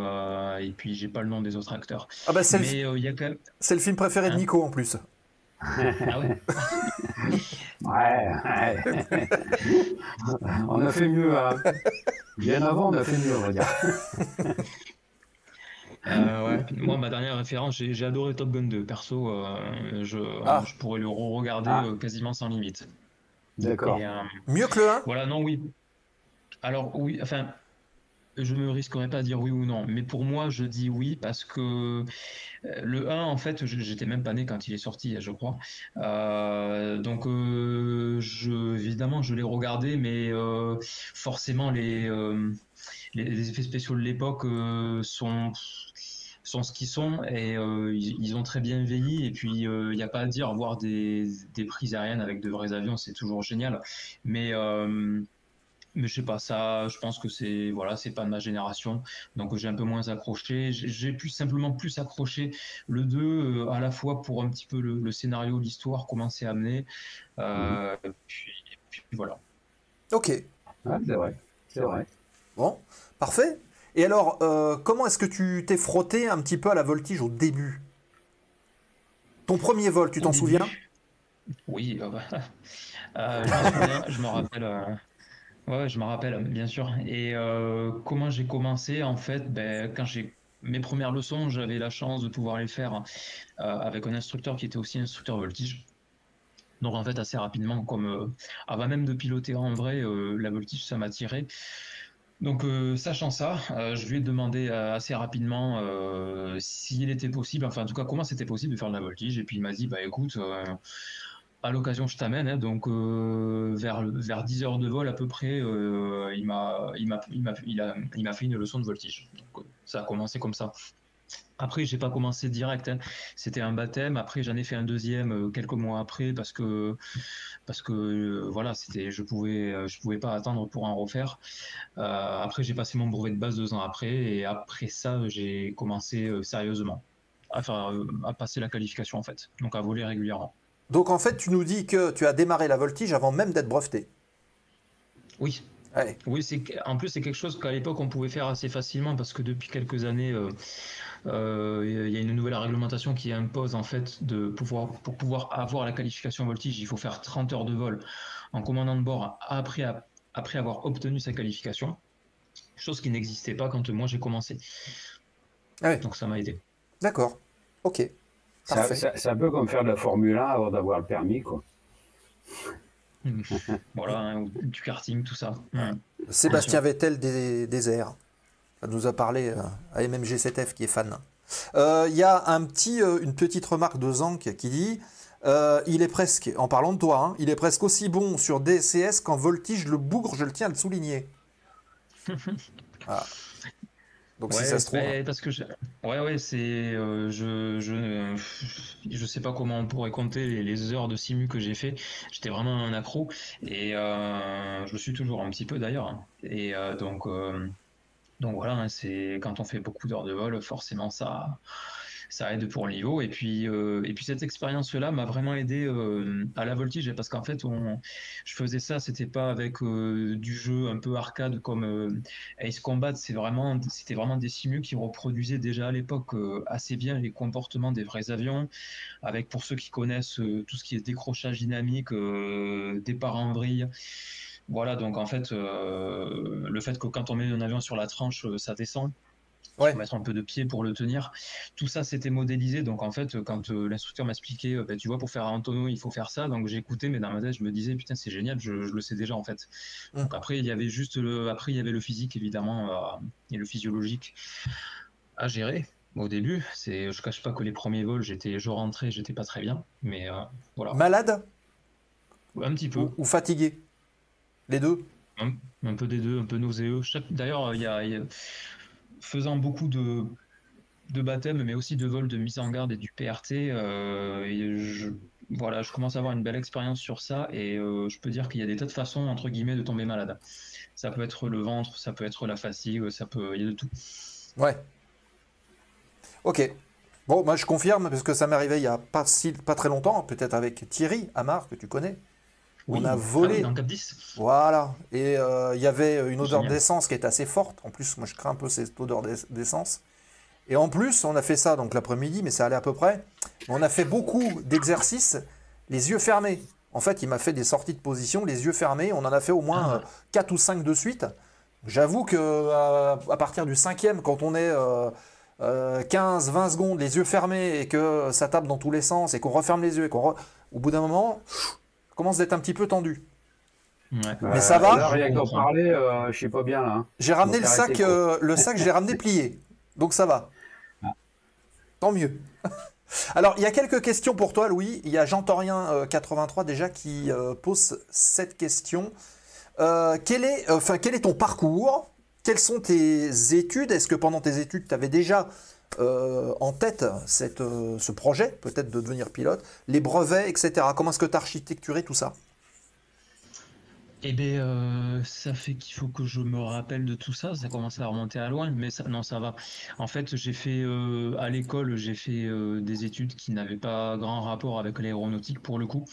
puis j'ai pas le nom des autres acteurs. ah bah c'est Mais il y a quand même. le film préféré de Nico en plus. Ah ouais. Ouais. On a fait mieux. Bien avant, on a fait mieux, on va dire. Ouais. Moi, ma dernière référence, j'ai adoré Top Gun 2. Perso, je pourrais le re-regarder quasiment sans limite. D'accord. Mieux que le 1? Voilà, non, oui. Alors, oui, enfin, je me risquerais pas à dire oui ou non, mais pour moi, je dis oui parce que le 1, en fait, j'étais même pas né quand il est sorti, je crois. Donc, évidemment, je l'ai regardé, mais forcément, les effets spéciaux de l'époque sont ce qu'ils sont et ils ont très bien vieilli. Et puis, il n'y a pas à dire, voir des prises aériennes avec de vrais avions, c'est toujours génial. Mais je sais pas, ça, je pense que c'est pas de ma génération, donc j'ai un peu moins accroché. J'ai simplement plus accroché le 2, à la fois pour un petit peu le scénario, l'histoire, comment c'est amené, puis voilà. Ok. Ouais, c'est vrai. Bon, parfait. Et alors, comment est-ce que tu t'es frotté un petit peu à la voltige au début? Ton premier vol, tu t'en souviens? Oui, je me rappelle. Ouais, je me rappelle, bien sûr. Et comment j'ai commencé, en fait, quand j'ai mes premières leçons, j'avais la chance de pouvoir les faire avec un instructeur qui était aussi instructeur voltige. Donc en fait, assez rapidement, comme avant même de piloter en vrai, la voltige, ça m'attirait. Donc sachant ça, je lui ai demandé assez rapidement s'il était possible, enfin en tout cas comment c'était possible de faire de la voltige. Et puis il m'a dit, bah écoute, à l'occasion, je t'amène, hein, donc vers 10 heures de vol à peu près, il m'a fait une leçon de voltige. Donc, ça a commencé comme ça. Après, j'ai pas commencé direct, hein. C'était un baptême. Après, j'en ai fait un deuxième quelques mois après parce que voilà, je pouvais pas attendre pour en refaire. Après, j'ai passé mon brevet de base 2 ans après, et après ça, j'ai commencé sérieusement à passer la qualification en fait, donc à voler régulièrement. Donc en fait, tu nous dis que tu as démarré la voltige avant même d'être breveté. Oui. Ouais. Oui, en plus c'est quelque chose qu'à l'époque on pouvait faire assez facilement parce que depuis quelques années, il y a une nouvelle réglementation qui impose en fait pour pouvoir avoir la qualification voltige, il faut faire 30 heures de vol. en commandant de bord après avoir obtenu sa qualification, chose qui n'existait pas quand moi j'ai commencé. Ah ouais. Donc ça m'a aidé. D'accord. Ok. Parfait. C'est un peu comme faire de la Formule 1 avant d'avoir le permis, quoi. Voilà, hein, du karting, tout ça. Sébastien Vettel des airs. Ça nous a parlé à MMG7F qui est fan. Il y a une petite remarque de Zank qui dit il est presque, en parlant de toi, hein, il est presque aussi bon sur DCS qu'en voltige le bougre, je le tiens à le souligner. Voilà. Donc ouais, si ça se trouve. Parce que c'est je sais pas comment on pourrait compter les heures de simu que j'ai fait. J'étais vraiment un accro et je le suis toujours un petit peu d'ailleurs. Hein. Et donc voilà, hein, c'est quand on fait beaucoup d'heures de vol, forcément ça aide pour le niveau. Et puis cette expérience-là m'a vraiment aidé à la voltige parce qu'en fait, je faisais ça, c'était pas avec du jeu un peu arcade comme Ace Combat. C'était vraiment des simus qui reproduisaient déjà à l'époque assez bien les comportements des vrais avions. Avec, pour ceux qui connaissent, tout ce qui est décrochage dynamique, départ en vrille. Voilà, donc en fait, le fait que quand on met un avion sur la tranche, ça descend. Il faut mettre un peu de pied pour le tenir. Tout ça, c'était modélisé. Donc, en fait, quand l'instructeur m'expliquait, tu vois, pour faire un tonneau, il faut faire ça. Donc, j'écoutais, mais dans ma tête, je me disais, putain, c'est génial, je le sais déjà, en fait. Donc, après, il y avait le physique, évidemment, et le physiologique à gérer. Au début, je cache pas que les premiers vols, je rentrais, j'étais pas très bien. Mais voilà. Malade ? Un petit peu. Ou fatigué ? Les deux ? Un peu des deux, un peu nauséeux. D'ailleurs, il y a faisant beaucoup de baptêmes, mais aussi de vols de mise en garde et du PRT, je commence à avoir une belle expérience sur ça et je peux dire qu'il y a des tas de façons, entre guillemets, de tomber malade. Ça peut être le ventre, ça peut être la fatigue, il y a de tout. Ouais. Ok. Bon, moi je confirme, parce que ça m'est arrivé il y a pas très longtemps, peut-être avec Thierry Amar, que tu connais. Oui, on a volé. dans Cap 10. Voilà. Et il y avait une odeur d'essence qui est assez forte. En plus, moi, je crains un peu cette odeur d'essence. Et en plus, on a fait ça donc l'après-midi, mais ça allait à peu près. On a fait beaucoup d'exercices, les yeux fermés. En fait, il m'a fait des sorties de position, les yeux fermés. On en a fait au moins 4 ou 5 de suite. J'avoue qu'à partir du 5e, quand on est 15-20 secondes, les yeux fermés, et que ça tape dans tous les sens, et qu'on referme les yeux, et au bout d'un moment... commence d'être un petit peu tendu. Ouais. Mais ça va. Là, rien qu'en parler, je suis pas bien là. Hein. J'ai ramené le sac, je l'ai ramené plié. Donc ça va. Tant mieux. Alors, il y a quelques questions pour toi, Louis. Il y a Jean-Torien83 déjà qui pose cette question. Quel est ton parcours ? Quelles sont tes études ? Est-ce que pendant tes études, tu avais déjà en tête ce projet, peut-être de devenir pilote, les brevets, etc. Comment est-ce que tu as architecturé tout ça ? Eh bien, ça fait qu'il faut que je me rappelle de tout ça. Ça commence à remonter à loin, mais ça va. En fait, j'ai fait à l'école, j'ai fait des études qui n'avaient pas grand rapport avec l'aéronautique pour le coup,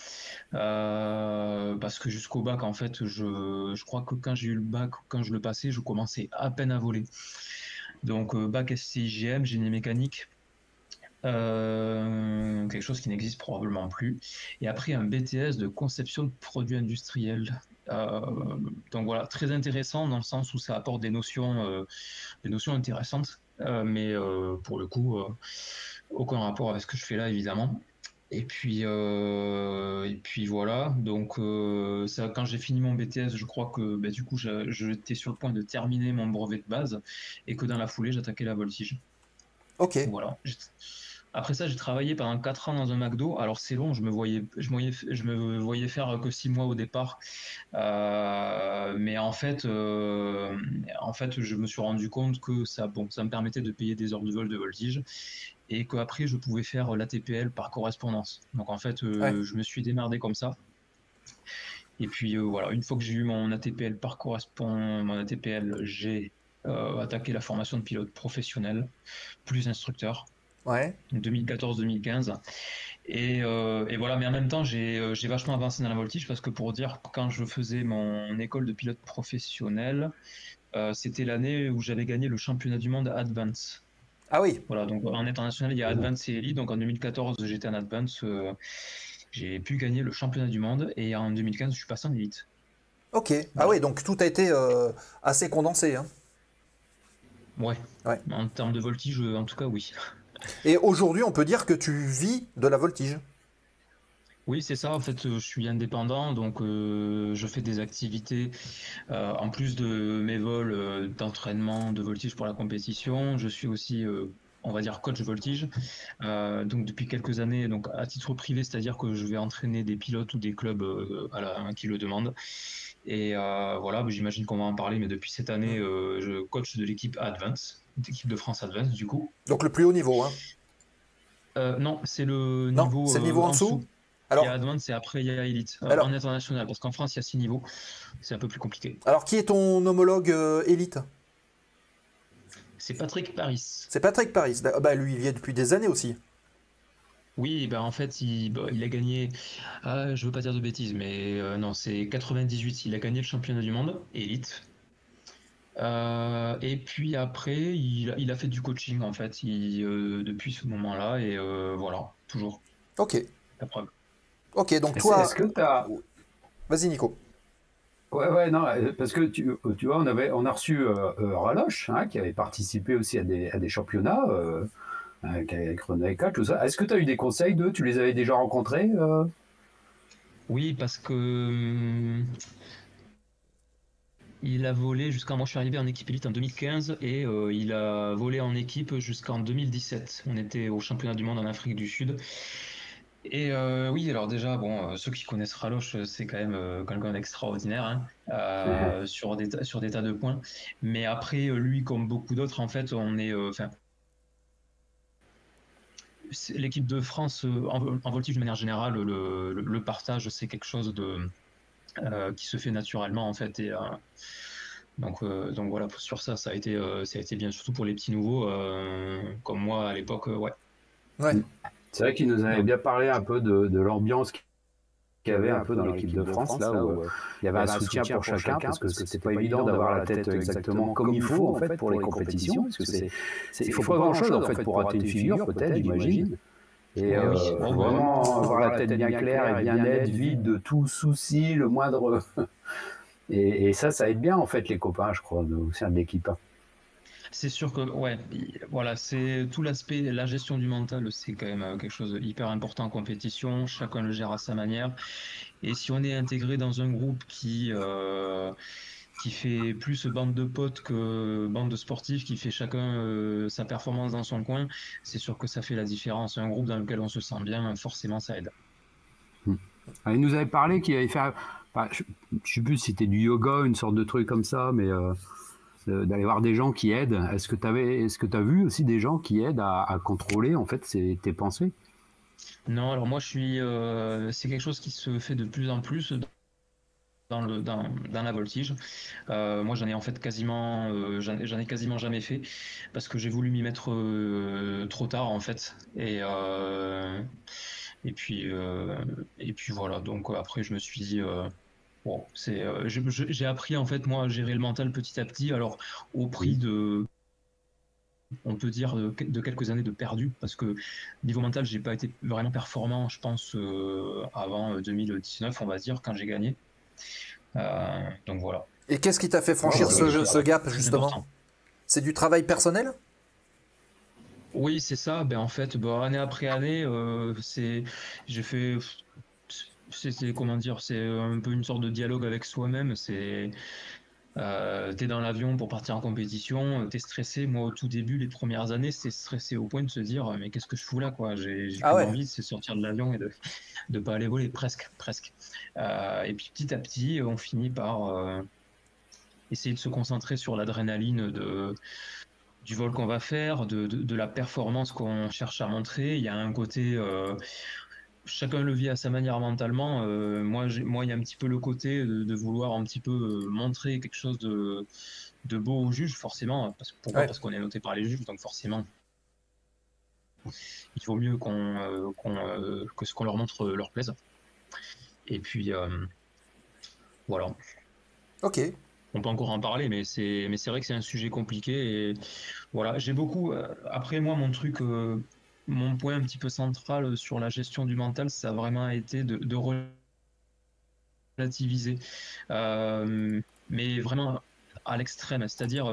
parce que jusqu'au bac, en fait, je crois que quand j'ai eu le bac, quand je le passais, je commençais à peine à voler. Donc bac SCIGM, génie mécanique. Quelque chose qui n'existe probablement plus. Et après un BTS de conception de produits industriels. Donc voilà, très intéressant dans le sens où ça apporte des notions intéressantes, mais pour le coup, aucun rapport avec ce que je fais là évidemment. Et puis voilà. Donc ça, quand j'ai fini mon BTS, je crois que du coup j'étais sur le point de terminer mon brevet de base et que dans la foulée j'attaquais la voltige. Ok. Voilà. Après ça, j'ai travaillé pendant 4 ans dans un McDo. Alors c'est long, je me voyais faire que 6 mois au départ. Mais en fait, je me suis rendu compte que ça me permettait de payer des heures de vol de voltige et qu'après, je pouvais faire l'ATPL par correspondance. Donc en fait, je me suis démerdé comme ça. Et puis voilà, une fois que j'ai eu mon ATPL par correspondance, j'ai attaqué la formation de pilote professionnel, plus instructeur. Ouais. 2014-2015 et voilà, mais en même temps j'ai vachement avancé dans la voltige parce que pour dire, quand je faisais mon école de pilote professionnel, c'était l'année où j'avais gagné le championnat du monde Advance. Ah oui. Voilà, donc en international il y a Advance et Elite, donc en 2014 j'étais en Advance j'ai pu gagner le championnat du monde et en 2015, je suis passé en élite. Ok. Ah oui, donc tout a été assez condensé. Hein. Ouais. Ouais. En termes de voltige, en tout cas, oui. Et aujourd'hui, on peut dire que tu vis de la voltige. Oui, c'est ça. En fait, je suis indépendant, donc je fais des activités en plus de mes vols d'entraînement de voltige pour la compétition. Je suis aussi, on va dire, coach voltige. Donc depuis quelques années, donc à titre privé, c'est-à-dire que je vais entraîner des pilotes ou des clubs qui le demandent. Et voilà, j'imagine qu'on va en parler, mais depuis cette année, je coach de l'équipe Advance, l'équipe de France Advance, du coup. Donc le plus haut niveau, hein. Non, c'est le Non, niveau c'est le niveau en dessous. Alors, il y a Advance et après il y a Elite alors, en international, parce qu'en France il y a 6 niveaux, c'est un peu plus compliqué. alors qui est ton homologue élite? C'est Patrick Paris. C'est Patrick Paris. Bah, lui, il y est depuis des années aussi. Oui, ben en fait il a gagné, je veux pas dire de bêtises, mais non, c'est 98, il a gagné le championnat du monde, Elite. Et puis après, il a fait du coaching en fait, depuis ce moment-là, et voilà, toujours. Ok. La preuve. Ok, donc toi. Est-ce que t'as. Vas-y, Nico. Ouais, non, parce que tu vois, on a reçu Raloche, hein, qui avait participé aussi à des championnats, avec René K, tout ça. Est-ce que tu as eu des conseils d'eux? Tu les avais déjà rencontrés Oui, parce que il a volé jusqu'à. Moi, je suis arrivé en équipe élite en 2015 et il a volé en équipe jusqu'en 2017. On était au championnat du monde en Afrique du Sud. Et oui, alors déjà, bon, ceux qui connaissent Raloche, c'est quand même quelqu'un d'extraordinaire hein, sur des tas de points. Mais après, lui, comme beaucoup d'autres, en fait, on est, l'équipe de France en voltige de manière générale, le partage, c'est quelque chose qui se fait naturellement en fait. Et donc voilà, sur ça, ça a été bien, surtout pour les petits nouveaux comme moi à l'époque, ouais. Ouais. C'est vrai qu'il nous avait bien parlé un peu de l'ambiance qu'il y avait un peu dans l'équipe de France, là où il y avait un soutien pour chacun, parce que c'était pas évident d'avoir la tête exactement comme il faut en fait pour les compétitions, parce que il faut pas grand chose en fait pour rater une figure peut-être, j'imagine. Et faut vraiment avoir la tête bien claire et bien nette, vide de tout souci, le moindre. Et ça aide bien en fait les copains, je crois, au sein de l'équipe. C'est sûr que, ouais, voilà, c'est tout l'aspect, la gestion du mental, c'est quand même quelque chose d'hyper important en compétition. Chacun le gère à sa manière. Et si on est intégré dans un groupe qui fait plus bande de potes que bande de sportifs, qui fait chacun sa performance dans son coin, c'est sûr que ça fait la différence. Un groupe dans lequel on se sent bien, forcément, ça aide. Il nous avait parlé qu'il avait fait, je sais plus si c'était du yoga, une sorte de truc comme ça, mais d'aller voir des gens qui aident. Est-ce que tu as vu aussi des gens qui aident à contrôler en fait tes pensées? Non, alors moi c'est quelque chose qui se fait de plus en plus dans la voltige. Moi j'en ai en fait j'en ai quasiment jamais fait parce que j'ai voulu m'y mettre trop tard en fait et puis voilà, donc après je me suis dit bon, j'ai appris en fait moi à gérer le mental petit à petit, alors au prix de, on peut dire, de quelques années de perdu, parce que niveau mental j'ai pas été vraiment performant, je pense, avant 2019 on va dire, quand j'ai gagné. Donc voilà. Et qu'est-ce qui t'a fait franchir ce gap justement? C'est du travail personnel? Oui, c'est ça. Ben en fait, année après année, c'est comment dire, c'est un peu une sorte de dialogue avec soi-même. T'es dans l'avion pour partir en compétition, t'es stressé. Moi, au tout début, les premières années, c'était stressé au point de se dire, mais qu'est-ce que je fous là, quoi? J'ai envie, c'est sortir de l'avion et de pas aller voler, presque. Et puis petit à petit, on finit par essayer de se concentrer sur l'adrénaline du vol qu'on va faire, de la performance qu'on cherche à montrer. Il y a un côté, chacun le vit à sa manière mentalement. Moi, il y a un petit peu le côté de vouloir un petit peu montrer quelque chose de beau aux juges, forcément. Pourquoi? Parce qu'on est noté par les juges, donc forcément, il vaut mieux que ce qu'on leur montre leur plaise. Et puis, voilà. Ok. On peut encore en parler, mais c'est vrai que c'est un sujet compliqué. Et voilà, j'ai beaucoup. Après, moi, mon truc, mon point un petit peu central sur la gestion du mental, ça a vraiment été de relativiser. Mais vraiment à l'extrême, c'est-à-dire,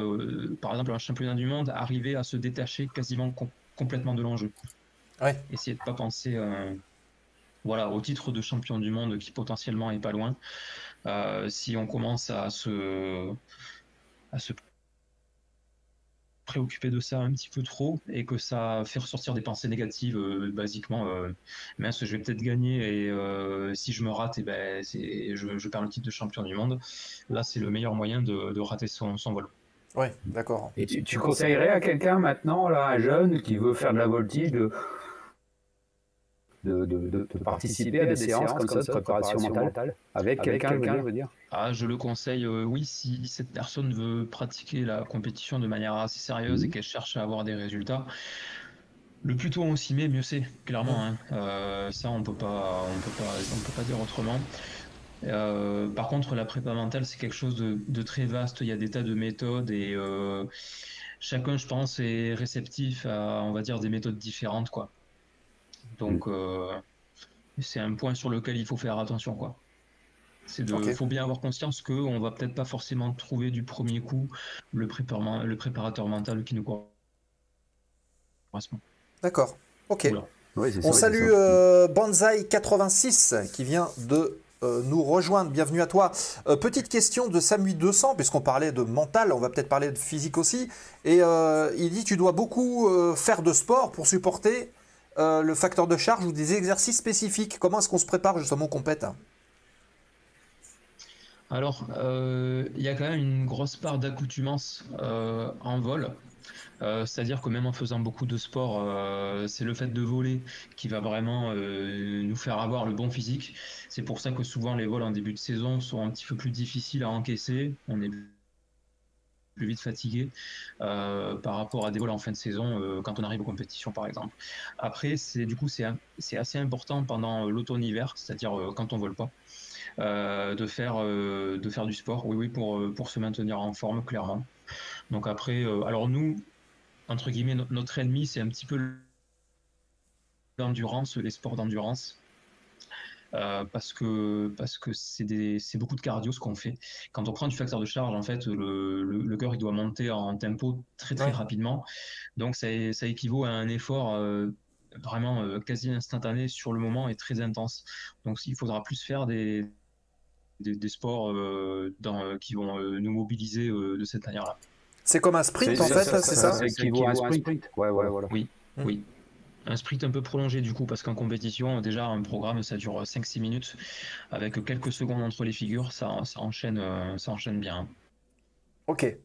par exemple, un championnat du monde, arriver à se détacher quasiment complètement de l'enjeu. Ouais. Essayer de ne pas penser voilà, au titre de champion du monde qui potentiellement est pas loin. Si on commence à se préoccuper de ça un petit peu trop et que ça fait ressortir des pensées négatives, basiquement, mince, je vais peut-être gagner et si je me rate, je perds le titre de champion du monde. Là, c'est le meilleur moyen de rater son vol. Ouais, d'accord. Et tu conseillerais à quelqu'un maintenant, là, un jeune qui veut faire de la voltige, de participer à des séances comme ça de préparation mentale avec quelqu'un, je veux dire. Je le conseille, oui, si cette personne veut pratiquer la compétition de manière assez sérieuse et qu'elle cherche à avoir des résultats. Le plus tôt on s'y met, mieux c'est, clairement. Hein. Ça, on peut pas dire autrement. Par contre, la prépa mentale, c'est quelque chose de très vaste. Il y a des tas de méthodes et chacun, je pense, est réceptif à, on va dire, des méthodes différentes, quoi. Donc, c'est un point sur lequel il faut faire attention, quoi. Faut bien avoir conscience qu'on va peut-être pas forcément trouver du premier coup le préparateur mental qui nous correspond. D'accord, ok. Ouais, on salue Banzai86 qui vient de nous rejoindre. Bienvenue à toi. Petite question de Samui 200, puisqu'on parlait de mental, on va peut-être parler de physique aussi. Et il dit, tu dois beaucoup faire de sport pour supporter le facteur de charge ou des exercices spécifiques. Comment est-ce qu'on se prépare justement aux compètes? Alors, il y a quand même une grosse part d'accoutumance en vol. C'est-à-dire que même en faisant beaucoup de sport, c'est le fait de voler qui va vraiment nous faire avoir le bon physique. C'est pour ça que souvent les vols en début de saison sont un petit peu plus difficiles à encaisser. On est plus vite fatigué par rapport à des vols en fin de saison quand on arrive aux compétitions par exemple. Après, c'est assez important pendant l'automne-hiver, c'est-à-dire quand on vole pas. De faire du sport, oui, pour se maintenir en forme, clairement. Donc après, alors nous, entre guillemets, notre ennemi, c'est un petit peu l'endurance, les sports d'endurance. Parce que c'est beaucoup de cardio ce qu'on fait. Quand on prend du facteur de charge, en fait, le cœur il doit monter en tempo très rapidement. Donc ça équivaut à un effort vraiment quasi instantané sur le moment et très intense. Donc il faudra plus faire des sports qui vont nous mobiliser de cette manière-là. C'est comme un sprint en fait, c'est ça? C'est équivaut à un sprint. Ouais, voilà. Oui. Un sprint un peu prolongé du coup, parce qu'en compétition, déjà un programme ça dure 5-6 minutes, avec quelques secondes entre les figures, ça enchaîne bien. Ok.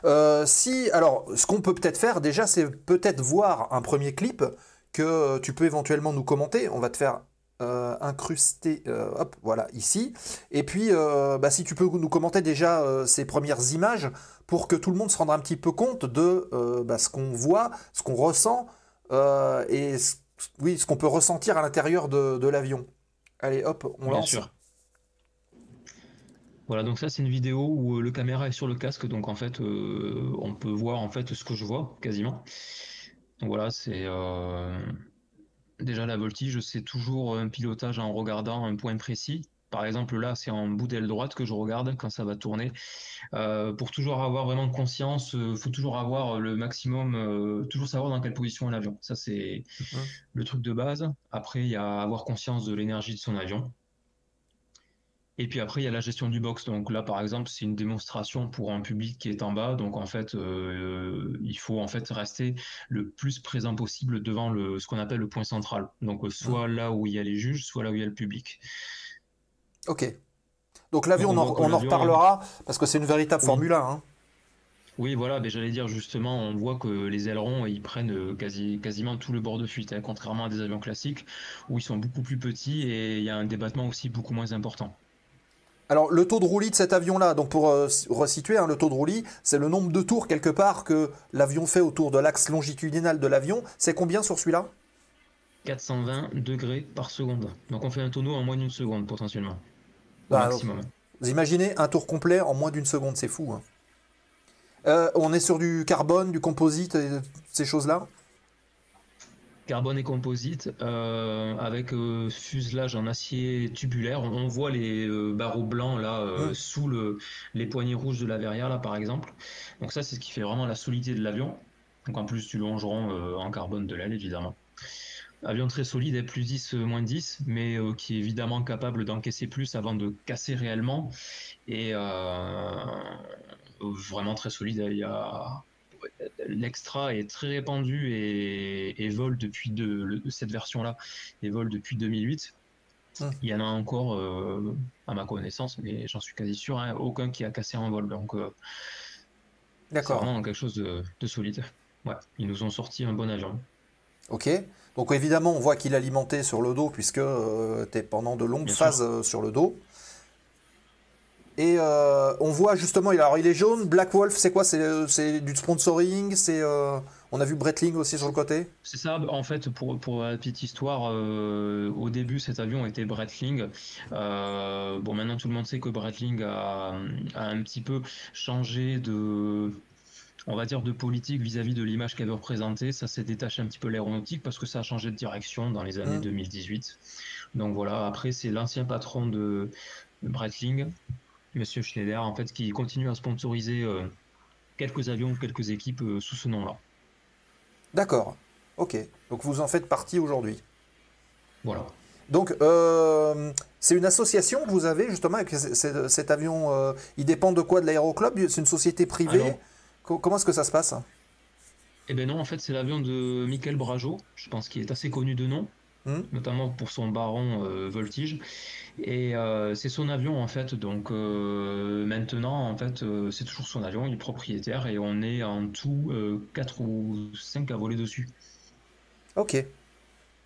Alors, ce qu'on peut peut-être faire déjà, c'est peut-être voir un premier clip que tu peux éventuellement nous commenter. On va te faire incruster, hop, voilà, ici. Et puis, si tu peux nous commenter déjà ces premières images pour que tout le monde se rende un petit peu compte de ce qu'on voit, ce qu'on ressent et ce qu'on peut ressentir à l'intérieur de l'avion. Allez, hop, on lance. Bien sûr. Voilà, donc ça c'est une vidéo où le caméra est sur le casque, donc en fait on peut voir en fait ce que je vois quasiment. Donc voilà, c'est déjà la voltige, c'est toujours un pilotage en regardant un point précis. Par exemple là c'est en bout d'aile droite que je regarde quand ça va tourner. Pour toujours avoir vraiment conscience, faut toujours avoir le maximum, toujours savoir dans quelle position est l'avion. Ça c'est le truc de base. Après il y a avoir conscience de l'énergie de son avion. Et puis après, il y a la gestion du box. Donc là, par exemple, c'est une démonstration pour un public qui est en bas. Donc en fait, il faut en fait rester le plus présent possible devant ce qu'on appelle le point central. Donc soit là où il y a les juges, soit là où il y a le public. Ok. Donc l'avion, on en reparlera parce que c'est une véritable Formule 1. Hein. Oui, voilà, mais j'allais dire justement, on voit que les ailerons, ils prennent quasiment tout le bord de fuite, hein, contrairement à des avions classiques où ils sont beaucoup plus petits et il y a un débattement aussi beaucoup moins important. Alors, le taux de roulis de cet avion-là, donc pour resituer, le taux de roulis, c'est le nombre de tours quelque part que l'avion fait autour de l'axe longitudinal de l'avion. C'est combien sur celui-là? 420 degrés par seconde. Donc on fait un tonneau en moins d'une seconde potentiellement. Au maximum. Vous imaginez un tour complet en moins d'une seconde, c'est fou. Hein. On est sur du carbone, du composite, ces choses-là? Carbone et composite, avec fuselage en acier tubulaire. On voit les barreaux blancs là sous les poignées rouges de la verrière là par exemple. Donc ça c'est ce qui fait vraiment la solidité de l'avion. Donc en plus du longeron en carbone de l'aile évidemment. Avion très solide, plus 10, moins 10, mais qui est évidemment capable d'encaisser plus avant de casser réellement. Et vraiment très solide. L'extra est très répandu et vole depuis cette version-là, et vole depuis 2008. Il y en a encore, à ma connaissance, mais j'en suis quasi sûr, hein, aucun qui a cassé un vol. Donc, D'accord. c'est vraiment quelque chose de solide. Ouais, ils nous ont sorti un bon avion. Ok. Donc évidemment, on voit qu'il est alimenté sur le dos, puisque tu es pendant de longues Bien phases sur le dos. Et on voit justement, alors il est jaune. Black Wolf, c'est quoi? C'est du sponsoring? On a vu Breitling aussi sur le côté? C'est ça, en fait, pour la petite histoire, au début cet avion était Breitling. Bon, maintenant tout le monde sait que Breitling a un petit peu changé on va dire, de politique vis-à-vis de l'image qu'elle veut représenter. Ça s'est détaché un petit peu l'aéronautique parce que ça a changé de direction dans les années 2018. Donc voilà, après c'est l'ancien patron de Breitling, Monsieur Schneider, en fait, qui continue à sponsoriser quelques avions, quelques équipes sous ce nom-là. D'accord. Ok. Donc vous en faites partie aujourd'hui. Voilà. Donc c'est une association que vous avez justement avec cet avion. Il dépend de quoi? De l'aéroclub? C'est une société privée? Alors, comment est-ce que ça se passe? eh ben non, en fait, c'est l'avion de Michael Brageau, je pense qu'il est assez connu de nom, notamment pour son baron Voltige. Et c'est son avion en fait, donc maintenant en fait c'est toujours son avion, il est propriétaire et on est en tout 4 ou 5 à voler dessus. Ok,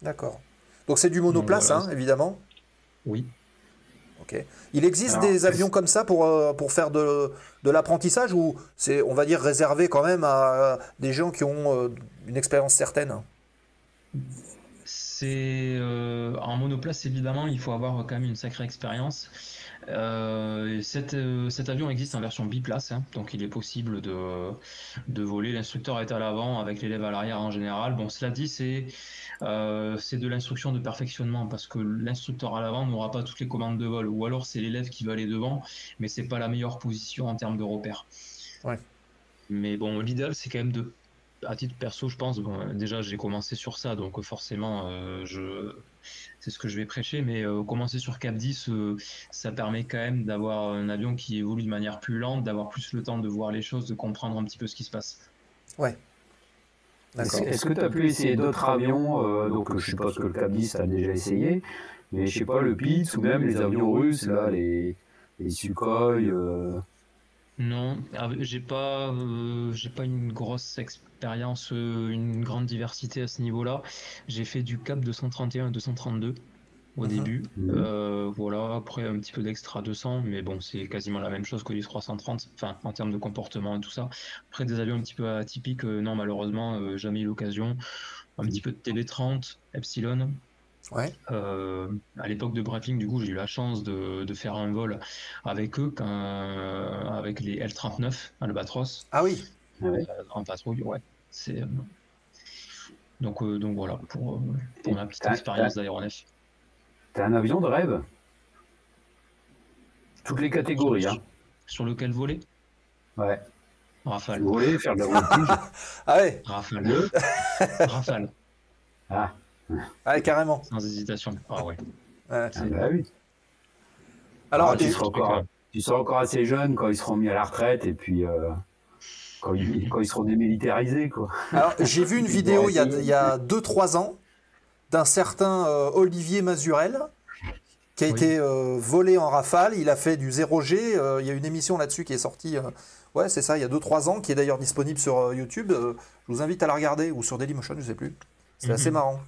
d'accord. Donc c'est du monoplace, voilà, hein, évidemment. Oui. Ok. Il existe des avions comme ça pour faire de l'apprentissage, ou c'est, on va dire, réservé quand même à des gens qui ont une expérience certaine? C'est en monoplace évidemment, il faut avoir quand même une sacrée expérience. Cet avion existe en version biplace, hein, donc il est possible de voler. L'instructeur est à l'avant avec l'élève à l'arrière en général. Bon, cela dit, c'est de l'instruction de perfectionnement parce que l'instructeur à l'avant n'aura pas toutes les commandes de vol, ou alors c'est l'élève qui va aller devant, mais c'est pas la meilleure position en termes de repère. Ouais. Mais bon, l'idéal c'est quand même à titre perso, je pense, bon, déjà j'ai commencé sur ça, donc forcément c'est ce que je vais prêcher, mais commencer sur Cap 10, ça permet quand même d'avoir un avion qui évolue de manière plus lente, d'avoir plus le temps de voir les choses, de comprendre un petit peu ce qui se passe. Ouais. D'accord. Est-ce que tu as pu essayer d'autres avions donc je suppose que le Cap 10 a déjà essayé, mais je sais pas, le Pitts ou même les avions russes, là, les Sukhoi Non, j'ai pas une grosse expérience, une grande diversité à ce niveau-là. J'ai fait du Cap 231 et 232 au début. Voilà, après un petit peu d'extra 200, mais bon, c'est quasiment la même chose que du 330, enfin, en termes de comportement et tout ça. Après, des avions un petit peu atypiques, non, malheureusement, jamais eu l'occasion. Un petit peu de TB30, Epsilon. Ouais. À l'époque de Breitling, du coup, j'ai eu la chance de faire un vol avec eux, avec les L-39 Albatros. Ah oui. En patrouille, ouais. Donc voilà, pour ma petite expérience d'aéronef. T'as un avion de rêve? Toutes les catégories, Sur lequel voler? Ouais. Rafale. Voler, faire de la voltige. Ah ouais. Rafale. Rafale. Ah. Ouais, carrément. Sans hésitation. Ah ouais. Ah bah oui. Alors, tu seras encore assez jeune quand ils seront mis à la retraite et puis quand ils seront démilitarisés, quoi. Alors, j'ai vu une vidéo il y a 2-3 ans d'un certain Olivier Mazurel qui a été volé en Rafale. Il a fait du 0G. Il y a une émission là-dessus qui est sortie, ouais, c'est ça, il y a 2-3 ans, qui est d'ailleurs disponible sur YouTube. Je vous invite à la regarder, ou sur Dailymotion, je ne sais plus. C'est assez marrant.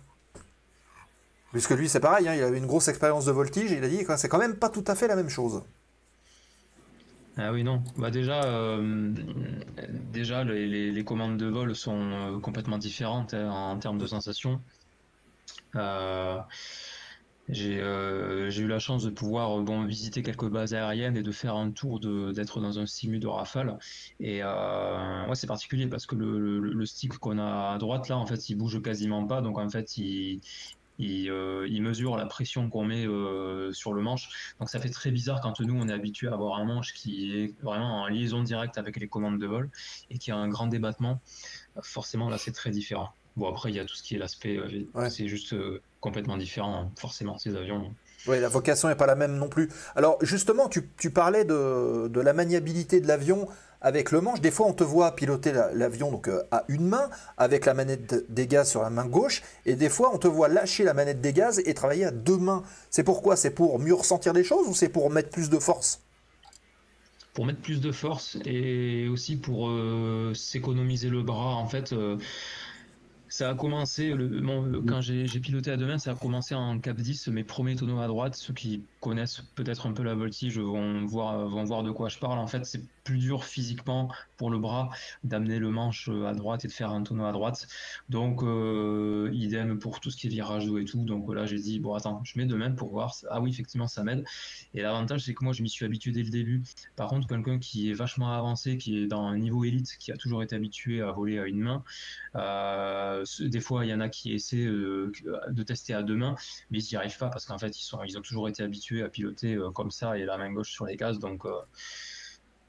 Puisque lui, c'est pareil, hein, il avait une grosse expérience de voltige, et il a dit que c'est quand même pas tout à fait la même chose. Ah oui, non. Bah déjà les commandes de vol sont complètement différentes, hein, en termes de sensations. J'ai eu la chance de pouvoir visiter quelques bases aériennes et de faire un tour d'être dans un simu de Rafale. Et ouais, c'est particulier parce que le stick qu'on a à droite là, en fait, il bouge quasiment pas. Donc en fait, il mesure la pression qu'on met sur le manche. Donc ça fait très bizarre quand nous on est habitué à avoir un manche qui est vraiment en liaison directe avec les commandes de vol et qui a un grand débattement. Forcément là c'est très différent. Bon après il y a tout ce qui est l'aspect, c'est juste complètement différent forcément ces avions. Oui, la vocation n'est pas la même non plus. Alors justement, tu parlais de la maniabilité de l'avion avec le manche. Des fois, on te voit piloter l'avion donc à une main, avec la manette des gaz sur la main gauche, et des fois, on te voit lâcher la manette des gaz et travailler à deux mains. C'est pourquoi? C'est pour mieux ressentir les choses ou c'est pour mettre plus de force? Pour mettre plus de force et aussi pour s'économiser le bras. En fait, ça a commencé, quand j'ai piloté à deux mains, ça a commencé en Cap 10, mes premiers tonneaux à droite. Ceux qui connaissent peut-être un peu la voltige vont voir de quoi je parle. En fait, c'est plus dur physiquement pour le bras d'amener le manche à droite et de faire un tonneau à droite. Donc, idem pour tout ce qui est virage d'eau et tout. Donc là, j'ai dit, bon, attends, je mets deux mains pour voir. Ah oui, effectivement, ça m'aide. Et l'avantage, c'est que moi, je m'y suis habitué dès le début. Par contre, quelqu'un qui est vachement avancé, qui est dans un niveau élite, qui a toujours été habitué à voler à une main, des fois, il y en a qui essaient de tester à deux mains, mais ils n'y arrivent pas parce qu'en fait, ils ont toujours été habitués à piloter comme ça et la main gauche sur les gaz. Donc,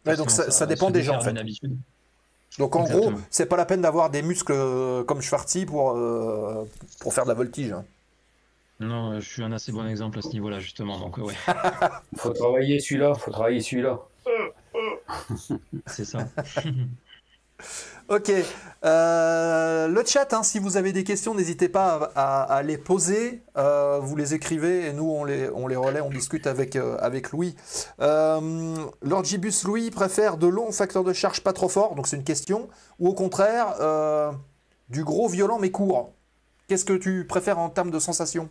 donc ça dépend des gens en fait. Donc en gros, c'est pas la peine d'avoir des muscles comme Schwartzy pour faire de la voltige. Non, je suis un assez bon exemple à ce niveau-là justement. Donc ouais. Faut travailler celui-là. C'est ça. Ok. Le chat, hein, si vous avez des questions, n'hésitez pas à les poser. Vous les écrivez et nous, on les relaie, on discute avec Louis. Lord Gibus Louis préfère de longs facteurs de charge pas trop forts, donc c'est une question, ou au contraire, du gros violent mais court. Qu'est-ce que tu préfères en termes de sensation?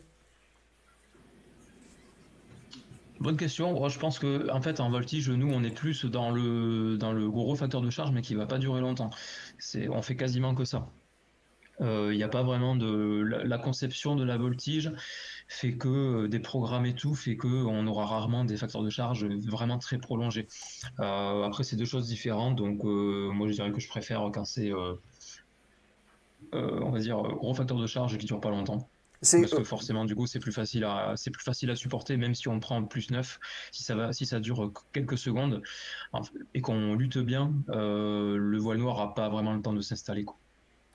Bonne question. Moi, je pense que en fait en voltige, nous on est plus dans le gros facteur de charge, mais qui va pas durer longtemps. On fait quasiment que ça. Il n'y a pas vraiment la conception de la voltige fait que des programmes et tout fait que on aura rarement des facteurs de charge vraiment très prolongés. Après c'est deux choses différentes, donc moi je dirais que je préfère quand c'est on va dire gros facteur de charge qui dure pas longtemps. Parce que forcément, du coup, c'est plus facile à supporter, même si on prend plus 9, si ça dure quelques secondes et qu'on lutte bien, le voile noir n'a pas vraiment le temps de s'installer.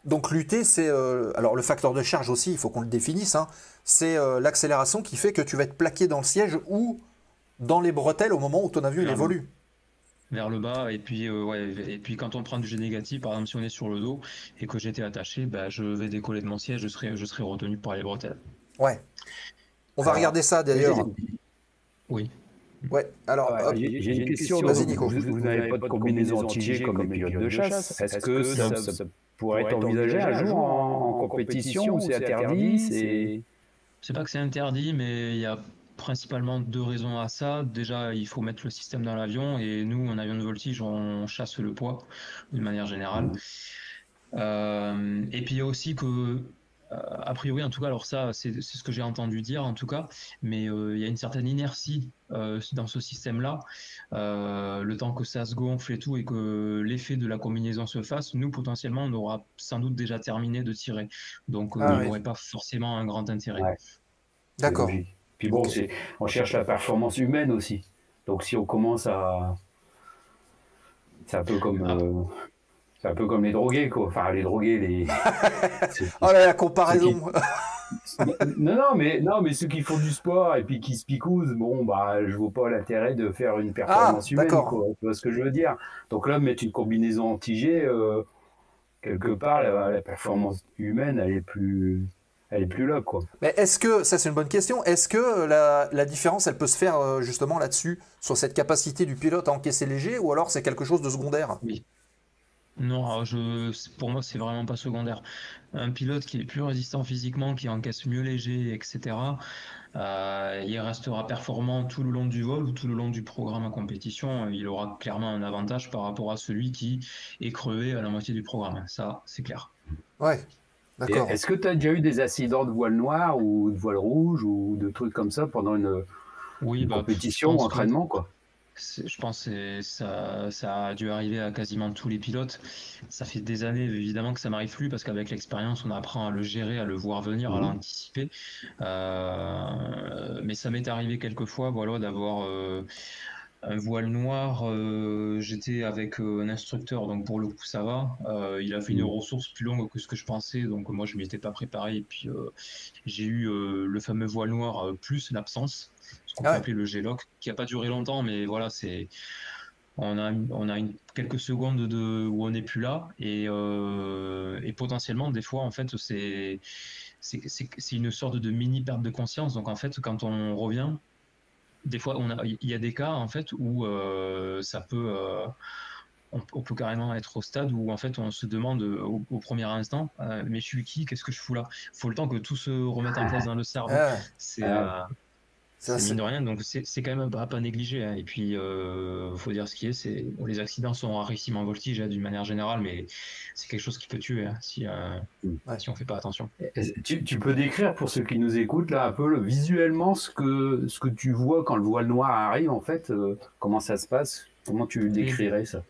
Donc lutter, c'est alors le facteur de charge aussi, il faut qu'on le définisse. Hein, c'est l'accélération qui fait que tu vas être plaqué dans le siège ou dans les bretelles au moment où ton avion il évolue. Vers le bas, et puis et puis quand on prend du jet négatif, par exemple si on est sur le dos et que j'étais attaché, je vais décoller de mon siège, je serai retenu par les bretelles. Ouais. On va regarder ça d'ailleurs. Oui. Ouais. Alors j'ai une question. Vas-y Nico. Vous n'avez pas de combinaison anti-jet comme les pilotes de chasse. Est-ce que ça pourrait être envisagé un jour en compétition ou c'est interdit? C'est pas que c'est interdit, mais il y a principalement deux raisons à ça. Déjà, il faut mettre le système dans l'avion et nous, en avion de voltige, on chasse le poids d'une manière générale. Et puis il y a aussi que, a priori, en tout cas, alors ça, c'est ce que j'ai entendu dire en tout cas, mais il y a une certaine inertie dans ce système-là. Le temps que ça se gonfle et tout et que l'effet de la combinaison se fasse, nous, potentiellement, on aura sans doute déjà terminé de tirer. Donc, on n'aurait pas forcément un grand intérêt. Ouais. D'accord. Puis bon, on cherche la performance humaine aussi. Donc si on commence à... C'est un peu comme les drogués, quoi. Enfin, les drogués, oh là, la comparaison. Non, mais ceux qui font du sport et puis qui se picousent, bon, je vois pas l'intérêt de faire une performance humaine, quoi. Tu vois ce que je veux dire? Donc là, mettre une combinaison anti-jet, quelque part, la performance humaine, elle est plus là, quoi. Mais est-ce que, ça c'est une bonne question, est-ce que la différence, elle peut se faire justement là-dessus, sur cette capacité du pilote à encaisser léger, ou alors c'est quelque chose de secondaire? Oui. Non, alors pour moi, c'est vraiment pas secondaire. Un pilote qui est plus résistant physiquement, qui encaisse mieux léger, etc., il restera performant tout le long du vol ou tout le long du programme en compétition. Il aura clairement un avantage par rapport à celui qui est crevé à la moitié du programme. Ça, c'est clair. Ouais. D'accord. Est-ce que tu as déjà eu des accidents de voile noire ou de voile rouge ou de trucs comme ça pendant une compétition ou entraînement, quoi? Je pense que ça a dû arriver à quasiment tous les pilotes. Ça fait des années évidemment que ça m'arrive plus parce qu'avec l'expérience on apprend à le gérer, à le voir venir, à l'anticiper. Mais ça m'est arrivé quelques fois, voilà, d'avoir un voile noir. J'étais avec un instructeur, donc pour le coup ça va. Il a fait une ressource plus longue que ce que je pensais, donc moi je m'y étais pas préparé. Et puis j'ai eu le fameux voile noir plus l'absence, ce qu'on peut appeler le G-lock, qui a pas duré longtemps, mais voilà, on a quelques secondes où on n'est plus là, et potentiellement des fois en fait c'est une sorte de mini perte de conscience. Donc en fait quand on revient, des fois il y a des cas en fait où ça peut on peut carrément être au stade où en fait on se demande au premier instant mais je suis qui, qu'est-ce que je fous là? Faut le temps que tout se remette en place dans le cerveau. C'est mine de rien, donc c'est quand même pas négliger, hein. Et puis faut dire ce qui est, les accidents sont rarissimes en voltige d'une manière générale, mais c'est quelque chose qui peut tuer, hein, si on fait pas attention. Tu peux décrire pour ceux qui nous écoutent là un peu visuellement ce que tu vois quand le voile noir arrive, en fait, comment ça se passe, comment tu décrirais ça?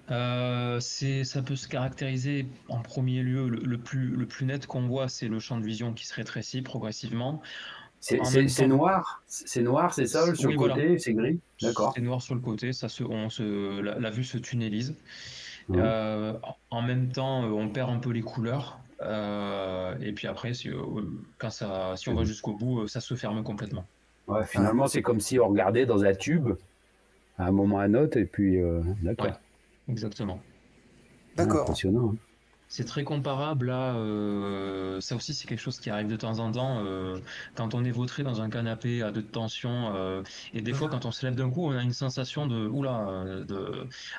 Ça peut se caractériser en premier lieu, le plus net qu'on voit, c'est le champ de vision qui se rétrécit progressivement. C'est noir, c'est ça, sur le côté, c'est gris. D'accord. C'est noir sur le côté, la vue se tunnelise. En même temps, on perd un peu les couleurs. Et puis après, si on va jusqu'au bout, ça se ferme complètement. Ouais, finalement, c'est comme si on regardait dans un tube à un moment à un autre, et puis d'accord. Ouais, exactement. D'accord. Impressionnant. Hein. C'est très comparable à ça aussi, c'est quelque chose qui arrive de temps en temps quand on est vautré dans un canapé à 2 tensions, et des fois quand on se lève d'un coup on a une sensation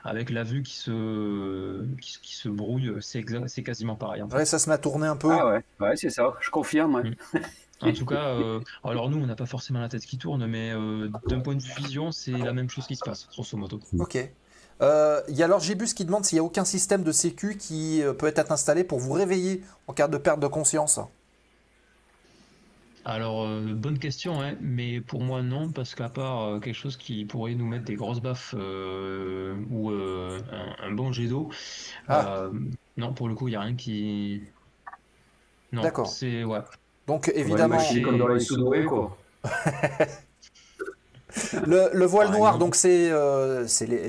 avec la vue qui se brouille. C'est quasiment pareil en fait. Ouais, ça se met à tourner un peu. Ah ouais, c'est ça, je confirme. Ouais. En tout cas, alors nous on n'a pas forcément la tête qui tourne, mais d'un point de vue vision c'est la même chose qui se passe, grosso modo. Ok. Il y a Lorgibus qui demande s'il n'y a aucun système de sécu qui peut être installé pour vous réveiller en cas de perte de conscience. Alors, bonne question, hein, mais pour moi non, parce qu'à part quelque chose qui pourrait nous mettre des grosses baffes ou un bon jet d'eau, non, pour le coup, il n'y a rien qui... Non, d'accord. C'est... Ouais. Donc, évidemment... C'est comme dans les Subway, quoi. Le voile noir, donc c'est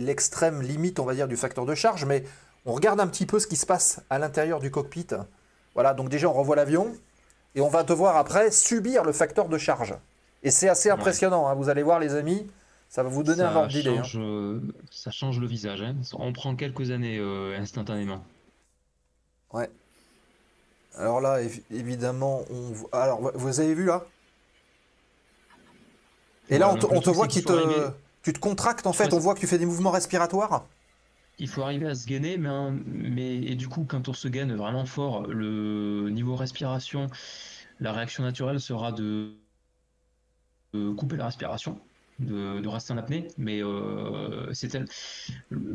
l'extrême limite, on va dire, du facteur de charge, mais on regarde un petit peu ce qui se passe à l'intérieur du cockpit. Voilà, donc déjà on revoit l'avion, et on va devoir après subir le facteur de charge. Et c'est assez impressionnant, hein, vous allez voir les amis, ça va vous donner un ordre d'idée. Ça change le visage, hein. On prend quelques années instantanément. Ouais. Alors là, évidemment, alors vous avez vu là? Et là, on te voit tu te contractes, en fait, on voit que tu fais des mouvements respiratoires. Il faut arriver à se gainer, et du coup, quand on se gaine vraiment fort, le niveau respiration, la réaction naturelle sera de couper la respiration, de rester en apnée, mais le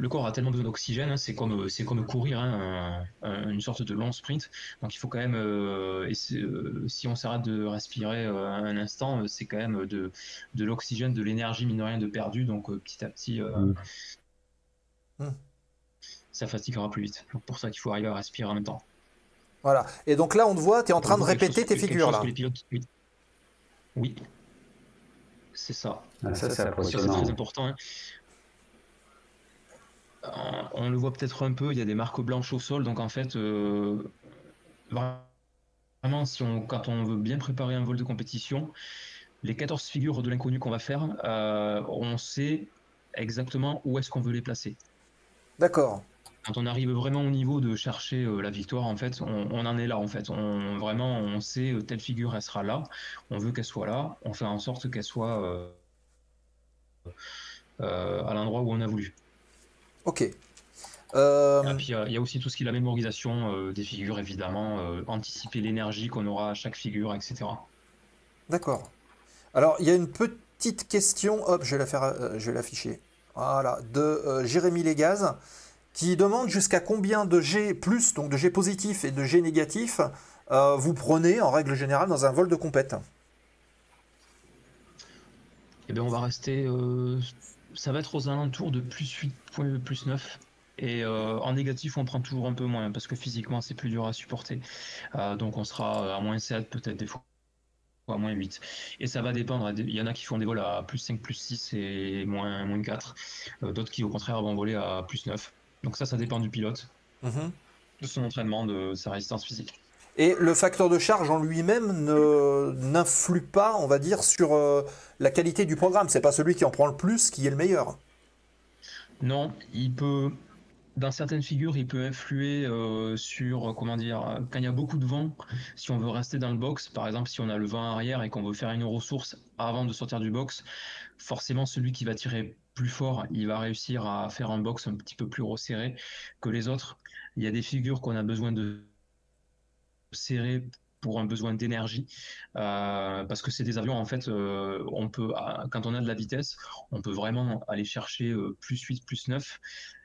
corps a tellement besoin d'oxygène, hein, c'est comme courir, hein, une sorte de long sprint, donc il faut quand même, si on s'arrête de respirer un instant, c'est quand même de l'oxygène, de l'énergie mine de rien de perdu, donc petit à petit ça fatiguera plus vite, donc pour ça qu'il faut arriver à respirer en même temps. Voilà, et donc là on te voit, tu es en train de répéter tes figures là. Oui. C'est ça. Ça c'est très important. Hein. On le voit peut-être un peu, il y a des marques blanches au sol, donc en fait, vraiment, quand on veut bien préparer un vol de compétition, les 14 figures de l'inconnu qu'on va faire, on sait exactement où est-ce qu'on veut les placer. D'accord. Quand on arrive vraiment au niveau de chercher la victoire, en fait, on en est là. En fait, on sait telle figure, elle sera là. On veut qu'elle soit là. On fait en sorte qu'elle soit à l'endroit où on a voulu. Ok. Et puis il y a aussi tout ce qui est la mémorisation des figures, évidemment, anticiper l'énergie qu'on aura à chaque figure, etc. D'accord. Alors il y a une petite question. Hop, je vais l'afficher. Voilà, de Jérémy Legaz, qui demande jusqu'à combien de G+, donc de G positif et de G négatif, vous prenez en règle générale dans un vol de compète. Eh bien, on va rester, ça va être aux alentours de +8, +9. Et en négatif, on prend toujours un peu moins parce que physiquement, c'est plus dur à supporter. Donc, on sera à -7, peut-être des fois à -8. Et ça va dépendre. Il y en a qui font des vols à +5, +6 et -4. D'autres qui, au contraire, vont voler à +9. Donc, ça dépend du pilote, de son entraînement, de sa résistance physique. Et le facteur de charge en lui-même n'influe pas, on va dire, sur la qualité du programme. C'est pas celui qui en prend le plus qui est le meilleur. Non, il peut, dans certaines figures, il peut influer sur, comment dire, quand il y a beaucoup de vent, si on veut rester dans le box, par exemple, si on a le vent arrière et qu'on veut faire une ressource avant de sortir du box, forcément, celui qui va tirer plus fort, il va réussir à faire un box un petit peu plus resserré que les autres. Il y a des figures qu'on a besoin de serré pour un besoin d'énergie, parce que c'est des avions, en fait, on peut, quand on a de la vitesse, on peut vraiment aller chercher +8, +9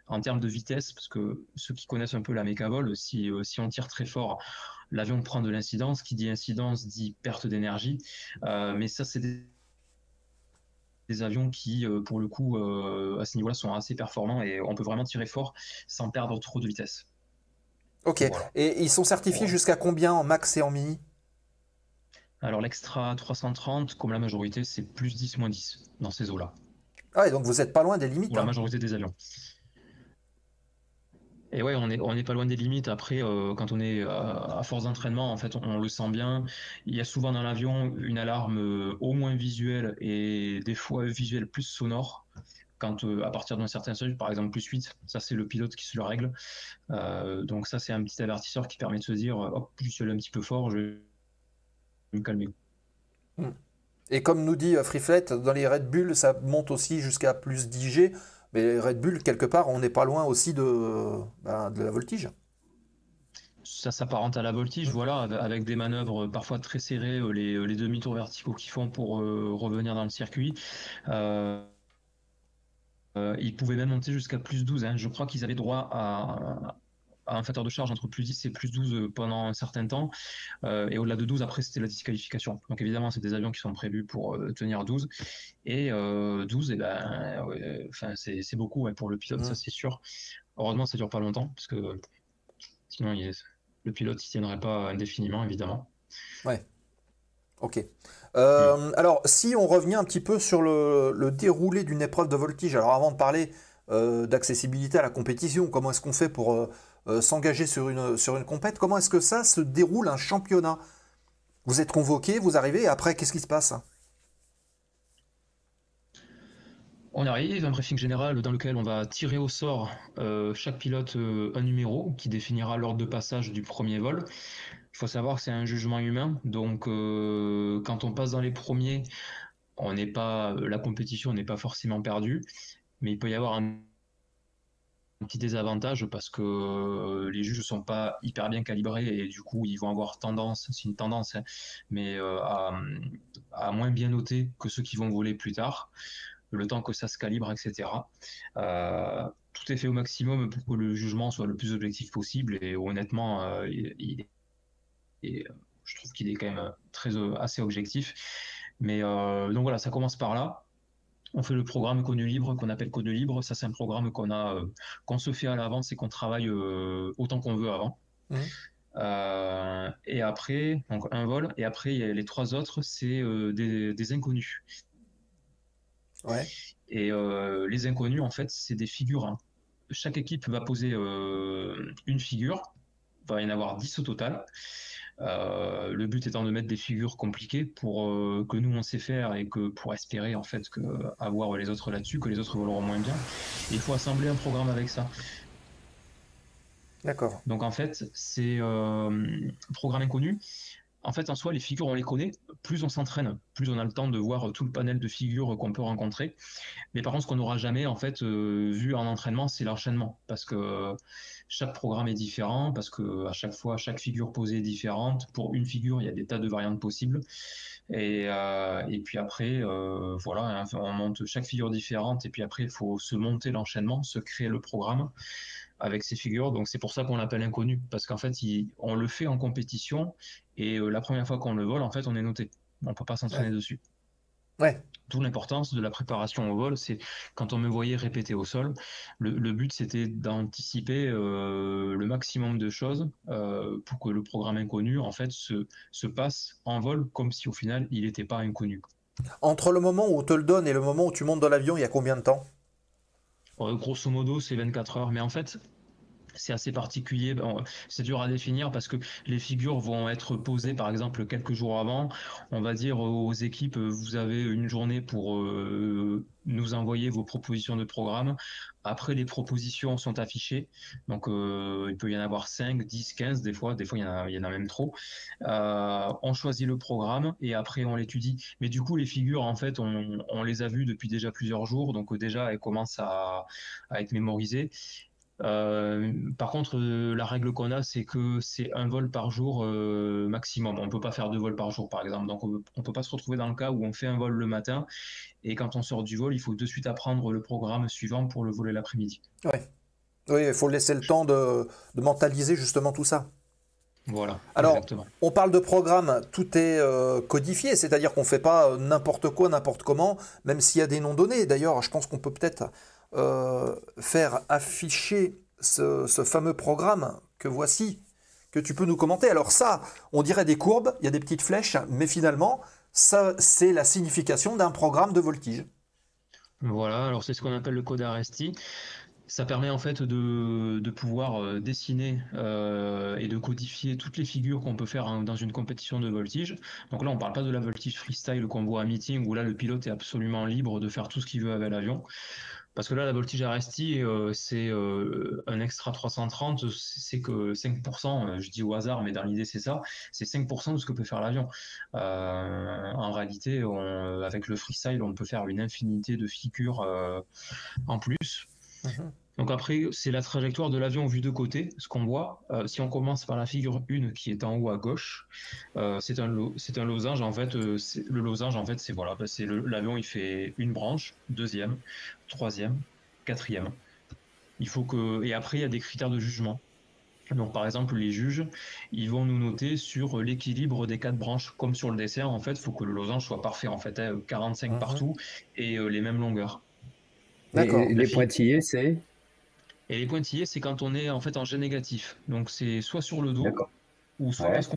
en termes de vitesse, parce que ceux qui connaissent un peu la mécavol, si on tire très fort, l'avion prend de l'incidence. Qui dit incidence dit perte d'énergie, mais ça, c'est des avions qui, pour le coup, à ce niveau-là, sont assez performants et on peut vraiment tirer fort sans perdre trop de vitesse. Ok. Voilà. Et ils sont certifiés jusqu'à combien en max et en mini? Alors l'extra 330, comme la majorité, c'est +10, -10 dans ces eaux-là. Ah, et donc vous n'êtes pas loin des limites. Pour la majorité des avions. Et ouais, on est pas loin des limites. Après, quand on est à force d'entraînement, en fait, on le sent bien. Il y a souvent dans l'avion une alarme au moins visuelle et des fois visuelle plus sonore. Quand à partir d'un certain seuil, par exemple +8, ça c'est le pilote qui se le règle. Donc ça c'est un petit avertisseur qui permet de se dire, hop, je suis allé un petit peu fort, je vais me calmer. Et comme nous dit Freeflight, dans les Red Bull, ça monte aussi jusqu'à +10 G. Mais Red Bull, quelque part, on n'est pas loin aussi de la voltige. Ça s'apparente à la voltige, voilà, avec des manœuvres parfois très serrées, les demi-tours verticaux qu'ils font pour revenir dans le circuit. Ils pouvaient même monter jusqu'à +12. Hein. Je crois qu'ils avaient droit à un facteur de charge entre +10 et +12 pendant un certain temps. Et au-delà de 12, après, c'était la disqualification. Donc évidemment, c'est des avions qui sont prévus pour tenir 12. Et 12, eh ben, c'est beaucoup pour le pilote, ça c'est sûr. Heureusement, ça dure pas longtemps, parce que sinon, le pilote ne tiendrait pas indéfiniment, évidemment. Ouais. Ok. Alors, si on revient un petit peu sur le déroulé d'une épreuve de voltige, alors avant de parler d'accessibilité à la compétition, comment est-ce qu'on fait pour s'engager sur une compète, comment est-ce que ça se déroule un championnat? Vous êtes convoqué, vous arrivez, et après, qu'est-ce qui se passe? On arrive, un briefing général dans lequel on va tirer au sort chaque pilote un numéro qui définira l'ordre de passage du premier vol. Il faut savoir que c'est un jugement humain, donc quand on passe dans les premiers, la compétition n'est pas forcément perdue, mais il peut y avoir un petit désavantage parce que les juges ne sont pas hyper bien calibrés et du coup ils vont avoir tendance, c'est une tendance, hein, mais à moins bien noter que ceux qui vont voler plus tard, le temps que ça se calibre, etc. Tout est fait au maximum pour que le jugement soit le plus objectif possible et honnêtement, je trouve qu'il est quand même assez objectif. Mais donc voilà, ça commence par là. On fait le programme Connu Libre qu'on appelle Connu Libre. Ça, c'est un programme qu'on se fait à l'avance et qu'on travaille autant qu'on veut avant. Et après, donc un vol. Et après, les 3 autres, c'est des inconnus. Ouais. Et les inconnus, en fait, c'est des figures. Hein. Chaque équipe va poser une figure. Il va y en avoir 10 au total. Le but étant de mettre des figures compliquées pour que nous on sait faire et que pour espérer en fait avoir les autres là-dessus, que les autres voleront moins bien. Et il faut assembler un programme avec ça. D'accord. Donc en fait, c'est programme inconnu. En fait, en soi, les figures, on les connaît. Plus on s'entraîne, plus on a le temps de voir tout le panel de figures qu'on peut rencontrer. Mais par contre, ce qu'on n'aura jamais en fait vu en entraînement, c'est l'enchaînement, parce que chaque programme est différent, parce que à chaque fois, chaque figure posée est différente. Pour une figure, il y a des tas de variantes possibles. Et puis après, voilà, hein, on monte chaque figure différente. Et puis après, il faut se monter l'enchaînement, se créer le programme. avec ces figures. Donc c'est pour ça qu'on l'appelle inconnu, parce qu'en fait, on le fait en compétition et la première fois qu'on le vole, en fait, on est noté. On peut pas s'entraîner dessus. Ouais. D'où l'importance de la préparation au vol. C'est quand on me voyait répéter au sol, le but c'était d'anticiper le maximum de choses pour que le programme inconnu en fait se passe en vol comme si au final il n'était pas inconnu. Entre le moment où on te le donne et le moment où tu montes dans l'avion, il y a combien de temps? Grosso modo, c'est 24 heures, mais en fait, c'est assez particulier. C'est dur à définir parce que les figures vont être posées, par exemple, quelques jours avant. On va dire aux équipes, vous avez une journée pour nous envoyer vos propositions de programme. Après, les propositions sont affichées. Donc, il peut y en avoir 5, 10, 15 des fois. Des fois, il y en a même trop. On choisit le programme et après, on l'étudie. Mais du coup, les figures, en fait, on les a vues depuis déjà plusieurs jours. Donc, déjà, elles commencent à être mémorisées. Par contre, la règle qu'on a, c'est que c'est un vol par jour maximum. On ne peut pas faire 2 vols par jour, par exemple. Donc, on ne peut pas se retrouver dans le cas où on fait un vol le matin et quand on sort du vol, il faut de suite apprendre le programme suivant pour le voler l'après-midi. Ouais. Oui, il faut laisser le temps de mentaliser justement tout ça. Voilà, alors, exactement. On parle de programme, tout est codifié, c'est-à-dire qu'on ne fait pas n'importe quoi, n'importe comment, même s'il y a des noms donnés. D'ailleurs, je pense qu'on peut peut-être faire afficher ce fameux programme que voici, que tu peux nous commenter. Alors ça, on dirait des courbes, il y a des petites flèches, mais finalement, ça, c'est la signification d'un programme de voltige. Voilà, alors c'est ce qu'on appelle le code RST. Ça permet en fait de pouvoir dessiner et de codifier toutes les figures qu'on peut faire dans une compétition de voltige. Donc là, on ne parle pas de la voltige freestyle qu'on voit à meeting où là, le pilote est absolument libre de faire tout ce qu'il veut avec l'avion. Parce que là, la voltige RST, c'est un extra 330, c'est que 5%, je dis au hasard, mais dans l'idée c'est ça, c'est 5% de ce que peut faire l'avion. En réalité, avec le freestyle, on peut faire une infinité de figures en plus. Donc après, c'est la trajectoire de l'avion vue de côté, ce qu'on voit. Si on commence par la figure 1 qui est en haut à gauche, c'est un losange. En fait, le losange, en fait, c'est voilà, c'est l'avion, il fait une branche, deuxième, troisième, quatrième. Il faut que et après, il y a des critères de jugement. Donc par exemple, les juges, ils vont nous noter sur l'équilibre des 4 branches, comme sur le dessert. En fait, il faut que le losange soit parfait. En fait, 45 partout et les mêmes longueurs. D'accord. Et les pointillés, c'est? Et les pointillés, c'est quand on est en fait en jet négatif. Donc c'est soit sur le dos, ou soit parce qu'on...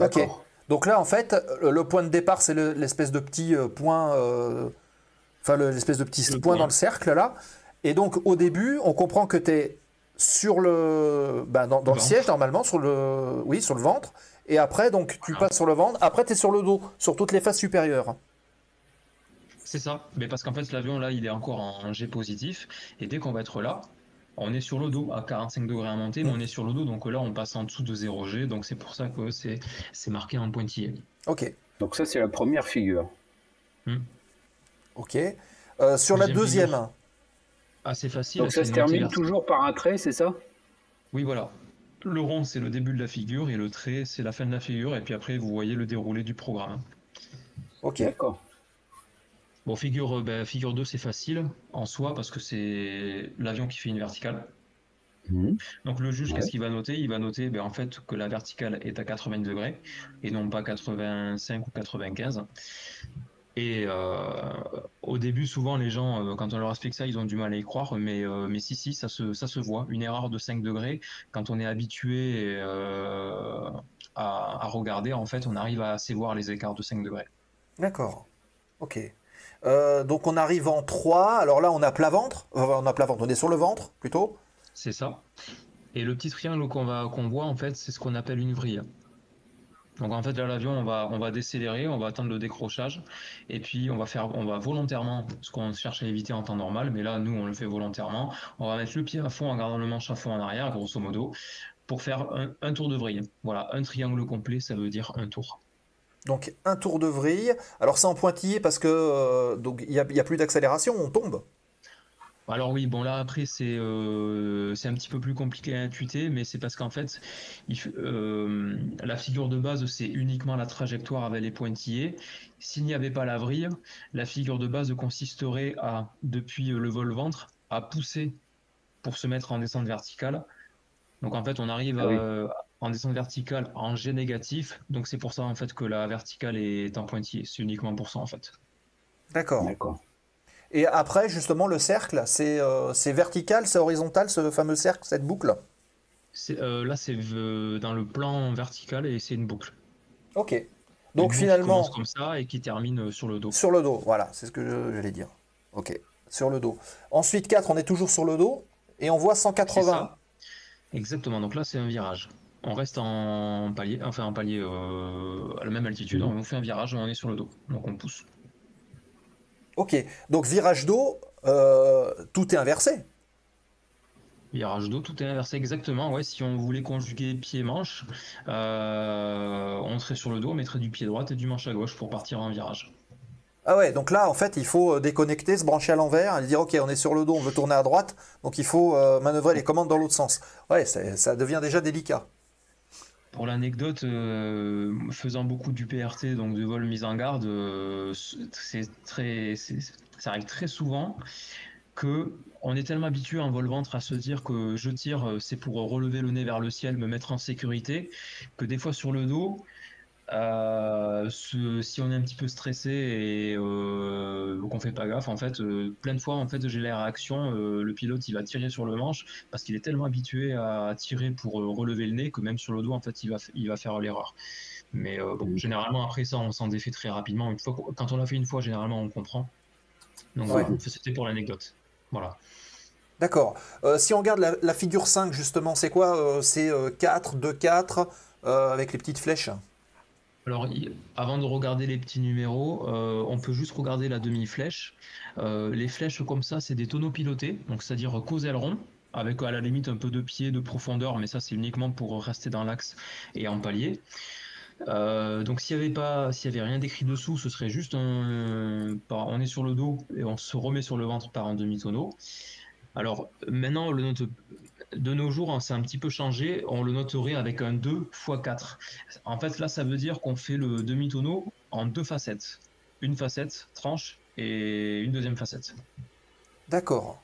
Ok. Donc là, en fait, le point de départ, c'est l'espèce de petit point, l'espèce de petit point dans le cercle là. Et donc au début, on comprend que tu es sur le, dans le siège normalement, sur le ventre. Et après, donc tu passes sur le ventre. Après, tu es sur le dos, sur toutes les faces supérieures. C'est ça, mais parce qu'en fait l'avion là il est encore en jet positif et dès qu'on va être là, on est sur le dos à 45 degrés à monter, mais on est sur le dos, donc là on passe en dessous de 0 G, donc c'est pour ça que c'est marqué en pointillé. Ok. Donc ça c'est la première figure. Ok. Sur la deuxième. Assez facile. Donc ça se termine toujours par un trait, c'est ça? Oui, voilà. Le rond c'est le début de la figure et le trait c'est la fin de la figure, et puis après vous voyez le déroulé du programme. Ok. D'accord. Bon, figure 2, c'est facile en soi parce que c'est l'avion qui fait une verticale. Donc le juge, qu'est-ce qu'il va noter? Il va noter en fait que la verticale est à 80 degrés et non pas 85 ou 95. Et au début, souvent, les gens, quand on leur explique ça, ils ont du mal à y croire, mais si, ça se voit. Une erreur de 5 degrés, quand on est habitué à regarder, en fait, on arrive à assez voir les écarts de 5 degrés. D'accord. Ok. Donc on arrive en 3, alors là on a plat ventre, on est sur le ventre plutôt. C'est ça. Et le petit triangle qu'on voit en fait, c'est ce qu'on appelle une vrille. Donc en fait là l'avion on va décélérer, on va attendre le décrochage et puis on va volontairement, ce qu'on cherche à éviter en temps normal, mais là nous on le fait volontairement, on va mettre le pied à fond en gardant le manche à fond en arrière grosso modo pour faire un tour de vrille. Voilà, un triangle complet ça veut dire un tour. Donc un tour de vrille. Alors c'est en pointillé parce que donc il y a plus d'accélération, on tombe. Alors oui, bon là après c'est un petit peu plus compliqué à intuiter, mais c'est parce qu'en fait la figure de base c'est uniquement la trajectoire avec les pointillés. S'il n'y avait pas la vrille, la figure de base consisterait à, depuis le vol ventre, à pousser pour se mettre en descente verticale. Donc en fait, on arrive en descente verticale en G négatif. Donc c'est pour ça en fait que la verticale est en pointillé. C'est uniquement pour ça en fait. D'accord. D'accord. Et après, justement, le cercle, c'est vertical, c'est horizontal, ce fameux cercle, cette boucle? Là, c'est dans le plan vertical et c'est une boucle. Ok. Une Donc boucle qui finalement, commence comme ça et qui termine sur le dos. sur le dos, voilà, c'est ce que j'allais dire. Ok, sur le dos. Ensuite, 4, on est toujours sur le dos, et on voit C'est 180. ça. Exactement. Donc là, c'est un virage. On reste en palier, enfin en palier à la même altitude. On fait un virage, on est sur le dos. Donc on pousse. Ok, donc virage dos, tout est inversé. Virage dos, tout est inversé exactement. Ouais, si on voulait conjuguer pied-manche, on serait sur le dos, on mettrait du pied droit et du manche à gauche pour partir en virage. Ah ouais, donc là, en fait, il faut déconnecter, se brancher à l'envers et dire, ok, on est sur le dos, on veut tourner à droite, donc il faut manœuvrer les commandes dans l'autre sens. Ouais, ça devient déjà délicat. Pour l'anecdote, faisant beaucoup du PRT, donc de vol mise en garde, ça arrive très souvent que on est tellement habitué en vol ventre à se dire que je tire, c'est pour relever le nez vers le ciel, me mettre en sécurité, que des fois sur le dos, si on est un petit peu stressé et qu'on fait pas gaffe, en fait, plein de fois, en fait, j'ai la réaction, le pilote, il va tirer sur le manche parce qu'il est tellement habitué à tirer pour relever le nez que même sur le dos, en fait, il va faire l'erreur. Mais bon, généralement, après ça, on s'en défait très rapidement. Une fois, quand on l'a fait une fois, généralement, on comprend. Donc Ouais. voilà, c'était pour l'anecdote. Voilà. D'accord. Si on regarde la figure 5, justement, c'est quoi? C'est 4, 2, 4, avec les petites flèches. Alors, avant de regarder les petits numéros, on peut juste regarder la demi-flèche. Les flèches comme ça, c'est des tonneaux pilotés, donc c'est-à-dire qu'aux ailerons, avec à la limite un peu de pied, de profondeur, mais ça c'est uniquement pour rester dans l'axe et en palier. Donc s'il y avait rien d'écrit dessous, ce serait juste on est sur le dos et on se remet sur le ventre par un demi-tonneau. Alors maintenant, de nos jours, hein, c'est un petit peu changé. On le noterait avec un 2 x 4. En fait, là, ça veut dire qu'on fait le demi-tonneau en 2 facettes. Une facette, tranche, et une deuxième facette. D'accord.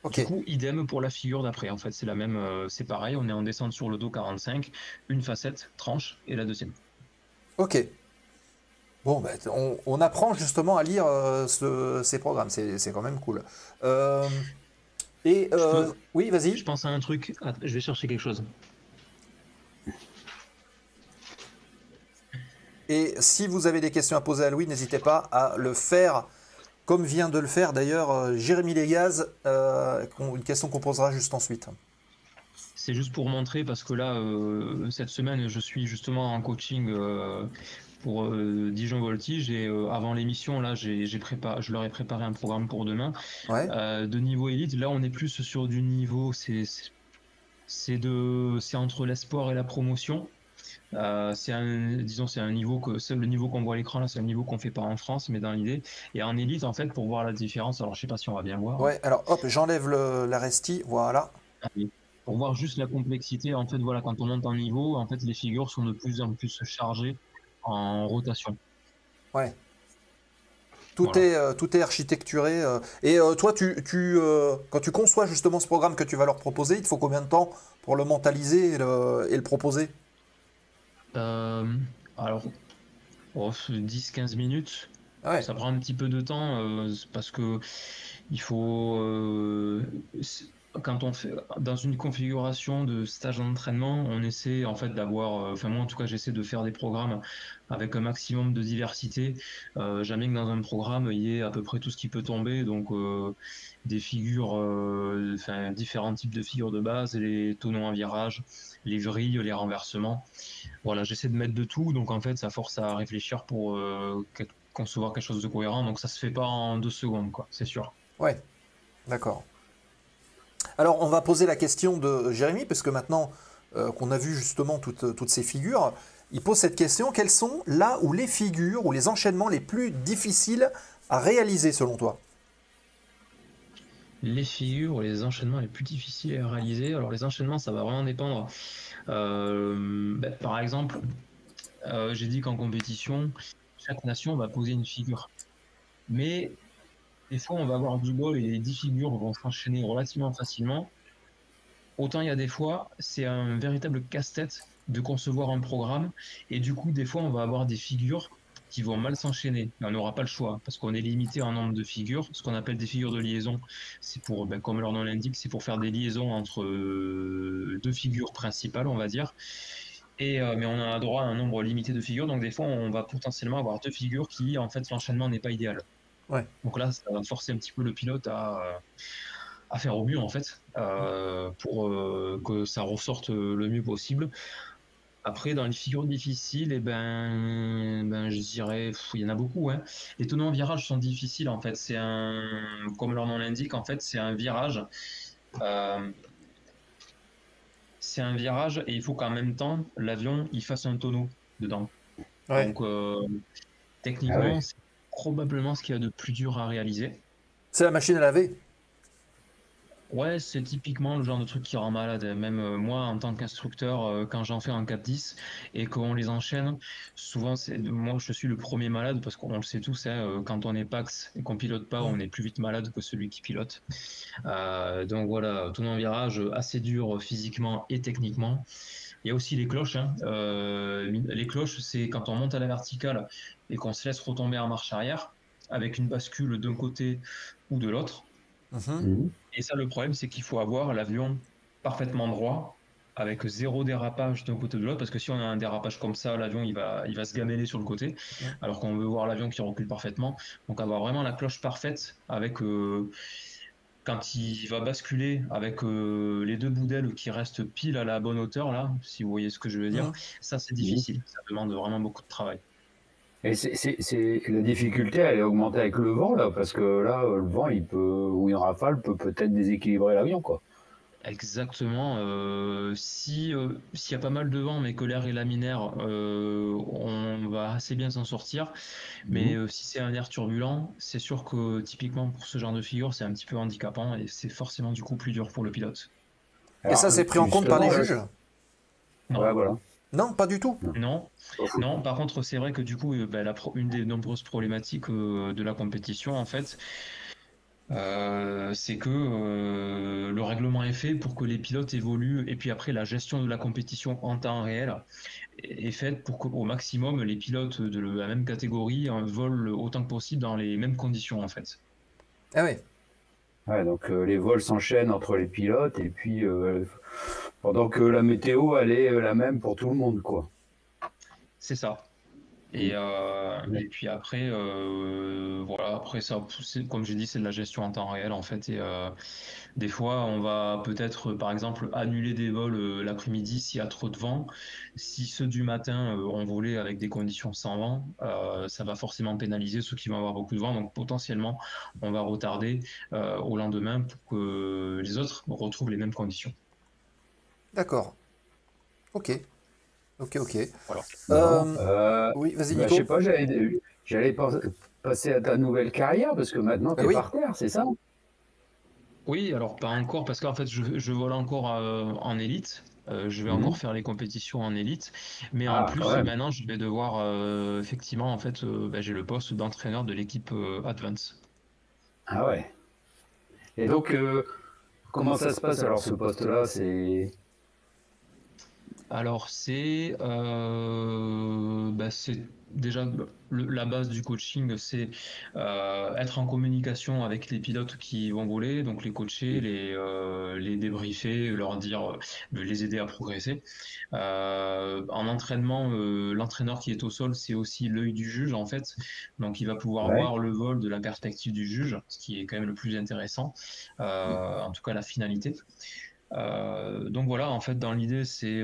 Ok. Du coup, idem pour la figure d'après. En fait, c'est la même, c'est pareil. On est en descente sur le dos 45, une facette, tranche, et la deuxième. Ok. Bon, bah, on apprend justement à lire ces programmes. C'est quand même cool. Oui, vas-y. Je pense à un truc. Je vais chercher quelque chose. Et si vous avez des questions à poser à Louis, n'hésitez pas à le faire, comme vient de le faire d'ailleurs Jérémy Legaz, une question qu'on posera juste ensuite. C'est juste pour montrer, parce que là, cette semaine, je suis justement en coaching pour Dijon Voltige, et avant l'émission, là, je leur ai préparé un programme pour demain. Ouais. De niveau élite. Là, on est plus sur du niveau, c'est entre l'espoir et la promotion. C'est un niveau c'est le niveau qu'on voit à l'écran là, c'est un niveau qu'on fait pas en France, mais dans l'idée. Et en élite, en fait, pour voir la différence, alors je sais pas si on va bien voir. Ouais, alors hop, j'enlève la resti, voilà. Pour voir juste la complexité, en fait, voilà, quand on monte en niveau, en fait, les figures sont de plus en plus chargées en rotation. Ouais. Tout est architecturé. Et toi, quand tu conçois justement ce programme que tu vas leur proposer, il te faut combien de temps pour le mentaliser et le proposer? Alors, 10-15 minutes. Ouais. Ça prend un petit peu de temps parce que il faut, quand on fait dans une configuration de stage d'entraînement, on essaie en fait d'avoir, enfin moi en tout cas j'essaie de faire des programmes avec un maximum de diversité. Jamais que dans un programme il y ait à peu près tout ce qui peut tomber, donc des figures, enfin différents types de figures de base, les tonneaux en virage, les vrilles, les renversements. Voilà, j'essaie de mettre de tout, donc en fait ça force à réfléchir pour concevoir quelque chose de cohérent, donc ça se fait pas en 2 secondes, quoi, c'est sûr. Ouais, d'accord. Alors, on va poser la question de Jérémy, parce que maintenant qu'on a vu justement toutes ces figures, il pose cette question: quelles sont là où les figures ou les enchaînements les plus difficiles à réaliser selon toi? Les figures ou les enchaînements les plus difficiles à réaliser. Alors les enchaînements, ça va vraiment dépendre. Par exemple, j'ai dit qu'en compétition, chaque nation va poser une figure. Mais des fois, on va avoir du bol et les 10 figures vont s'enchaîner relativement facilement. autant il y a des fois, c'est un véritable casse-tête de concevoir un programme, et du coup, des fois, on va avoir des figures qui vont mal s'enchaîner. On n'aura pas le choix, parce qu'on est limité en nombre de figures. Ce qu'on appelle des figures de liaison, c'est pour, comme leur nom l'indique, c'est pour faire des liaisons entre deux figures principales, on va dire. Mais on a droit à un nombre limité de figures, donc des fois, on va potentiellement avoir deux figures qui, en fait, l'enchaînement n'est pas idéal. Ouais. Donc là, ça va forcer un petit peu le pilote à faire au mieux, en fait, pour que ça ressorte le mieux possible. Après, dans les figures difficiles, je dirais, il y en a beaucoup, hein. Les tenants en virage sont difficiles, en fait. Comme leur nom l'indique, en fait, c'est un virage. C'est un virage et il faut qu'en même temps, l'avion, il fasse un tonneau dedans. Ouais. Donc, techniquement, c'est probablement ce qu'il y a de plus dur à réaliser. C'est la machine à laver. Ouais, c'est typiquement le genre de truc qui rend malade. Même moi, en tant qu'instructeur, quand j'en fais un 4-10 et qu'on les enchaîne, souvent, moi, je suis le premier malade parce qu'on le sait tous, hein, quand on est PAX et qu'on pilote pas, on est plus vite malade que celui qui pilote. Donc voilà, tout un virage assez dur physiquement et techniquement. Il y a aussi les cloches, hein. Les cloches, c'est quand on monte à la verticale et qu'on se laisse retomber en marche arrière avec une bascule d'un côté ou de l'autre. Et ça, le problème, c'est qu'il faut avoir l'avion parfaitement droit, avec zéro dérapage d'un côté ou de l'autre, parce que si on a un dérapage comme ça, l'avion il va se gameler sur le côté, alors qu'on veut voir l'avion qui recule parfaitement. Donc avoir vraiment la cloche parfaite, avec quand il va basculer, avec les deux bouts d'ailes qui restent pile à la bonne hauteur, là, si vous voyez ce que je veux dire, ça c'est difficile, ça demande vraiment beaucoup de travail. Et la difficulté, elle est augmentée avec le vent, là, parce que là, le vent, ou une rafale peut peut-être déséquilibrer l'avion, quoi. Exactement. S'il y a pas mal de vent, mais que l'air est laminaire, on va assez bien s'en sortir. Mais si c'est un air turbulent, c'est sûr que typiquement pour ce genre de figure, c'est un petit peu handicapant et c'est forcément du coup plus dur pour le pilote. Et ça, c'est pris en compte par les juges? Non. Ouais, voilà. Non, pas du tout. Non. Par contre, c'est vrai que du coup, une des nombreuses problématiques de la compétition, en fait, c'est que le règlement est fait pour que les pilotes évoluent, et puis après la gestion de la compétition en temps réel est faite pour qu'au maximum les pilotes de la même catégorie volent autant que possible dans les mêmes conditions, en fait. Ah oui. Ouais, donc les vols s'enchaînent entre les pilotes, et puis pendant que la météo, elle est la même pour tout le monde, quoi. C'est ça. Et puis après, voilà, après ça, comme j'ai dit, c'est de la gestion en temps réel, en fait. Et des fois, on va peut-être, par exemple, annuler des vols l'après-midi s'il y a trop de vent. Si ceux du matin ont volé avec des conditions sans vent, ça va forcément pénaliser ceux qui vont avoir beaucoup de vent. Donc potentiellement, on va retarder au lendemain pour que les autres retrouvent les mêmes conditions. D'accord. Ok. Voilà. Oui, vas-y, Je Nico. sais pas, j'allais passer à ta nouvelle carrière, parce que maintenant, tu es par terre, c'est ça? Oui, alors pas encore, parce qu'en fait, je vole encore en élite. Je vais encore faire les compétitions en élite. Mais en plus, maintenant, je vais devoir, effectivement, en fait, j'ai le poste d'entraîneur de l'équipe Advance. Ah ouais. Et donc, comment ça se passe alors, ce poste-là? Alors, c'est déjà la base du coaching, c'est être en communication avec les pilotes qui vont voler, donc les coacher, les débriefer, leur dire, les aider à progresser. En entraînement, l'entraîneur qui est au sol, c'est aussi l'œil du juge, en fait. Donc, il va pouvoir voir le vol de la perspective du juge, ce qui est quand même le plus intéressant, en tout cas la finalité. Donc voilà, en fait, dans l'idée, c'est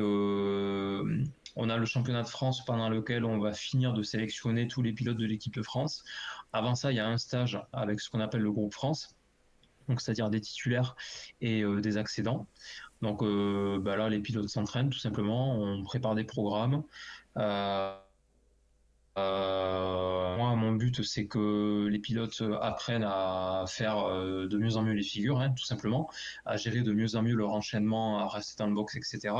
on a le championnat de France pendant lequel on va finir de sélectionner tous les pilotes de l'équipe de France. Avant ça, il y a un stage avec ce qu'on appelle le groupe France, donc c'est-à-dire des titulaires et des accédants. Donc là, les pilotes s'entraînent tout simplement, on prépare des programmes. Moi, mon but, c'est que les pilotes apprennent à faire de mieux en mieux les figures, hein, tout simplement, à gérer de mieux en mieux leur enchaînement, à rester dans le box, etc.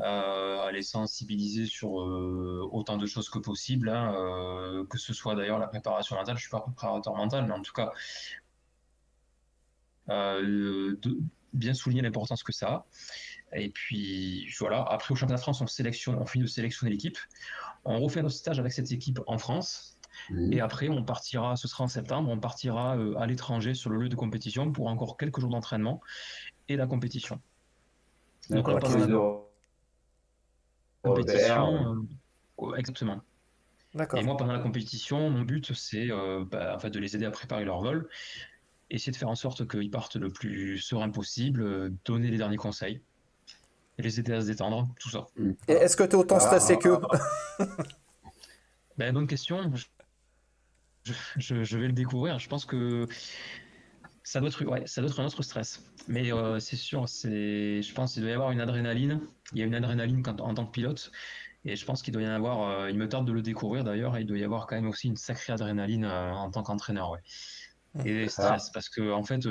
À les sensibiliser sur autant de choses que possible, hein, que ce soit d'ailleurs la préparation mentale. Je suis pas préparateur mental, mais en tout cas, bien souligner l'importance que ça a. Et puis voilà, après au championnat de France, on finit de sélectionner l'équipe. On refait notre stage avec cette équipe en France. Et après, on partira, ce sera en septembre, on partira à l'étranger sur le lieu de compétition pour encore quelques jours d'entraînement et la compétition. Donc là, pendant la compétition, exactement. Et moi, pendant la compétition, mon but, c'est en fait, de les aider à préparer leur vol, essayer de faire en sorte qu'ils partent le plus serein possible, donner les derniers conseils, et les aider à se détendre, tout ça. Et est-ce que tu es autant stressé qu'eux? Bonne question. Je vais le découvrir. Je pense que ça doit être un autre stress. Mais c'est sûr, je pense qu'il doit y avoir une adrénaline. Il y a une adrénaline en tant que pilote. Et je pense qu'il doit y en avoir, il me tarde de le découvrir d'ailleurs, et il doit y avoir quand même aussi une sacrée adrénaline en tant qu'entraîneur. Ouais. Et stress, parce que en fait,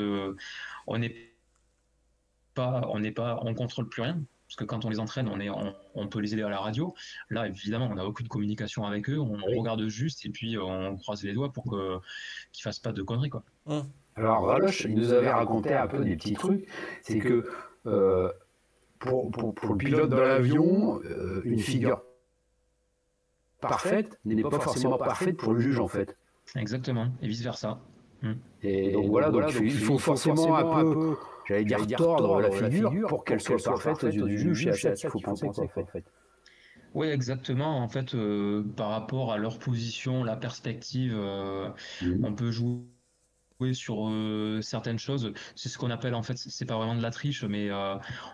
on contrôle plus rien. Parce que quand on les entraîne, on peut les aider à la radio. Là, évidemment, on n'a aucune communication avec eux. On regarde juste et puis on croise les doigts pour qu'ils ne fassent pas de conneries, quoi. Alors, Valoche, il nous avait raconté un peu des petits trucs. C'est que pour le pilote de l'avion, une figure parfaite n'est pas forcément parfaite pour le juge, en fait. Exactement, et vice-versa. Et donc voilà, il faut forcément un peu, j'allais dire, tordre la figure pour qu'elle soit parfaite aux yeux du juge, et à ça qu'il faut penser, quoi, en fait. Oui, exactement. En fait, par rapport à leur position, la perspective, on peut jouer sur certaines choses. C'est ce qu'on appelle, en fait, c'est pas vraiment de la triche, mais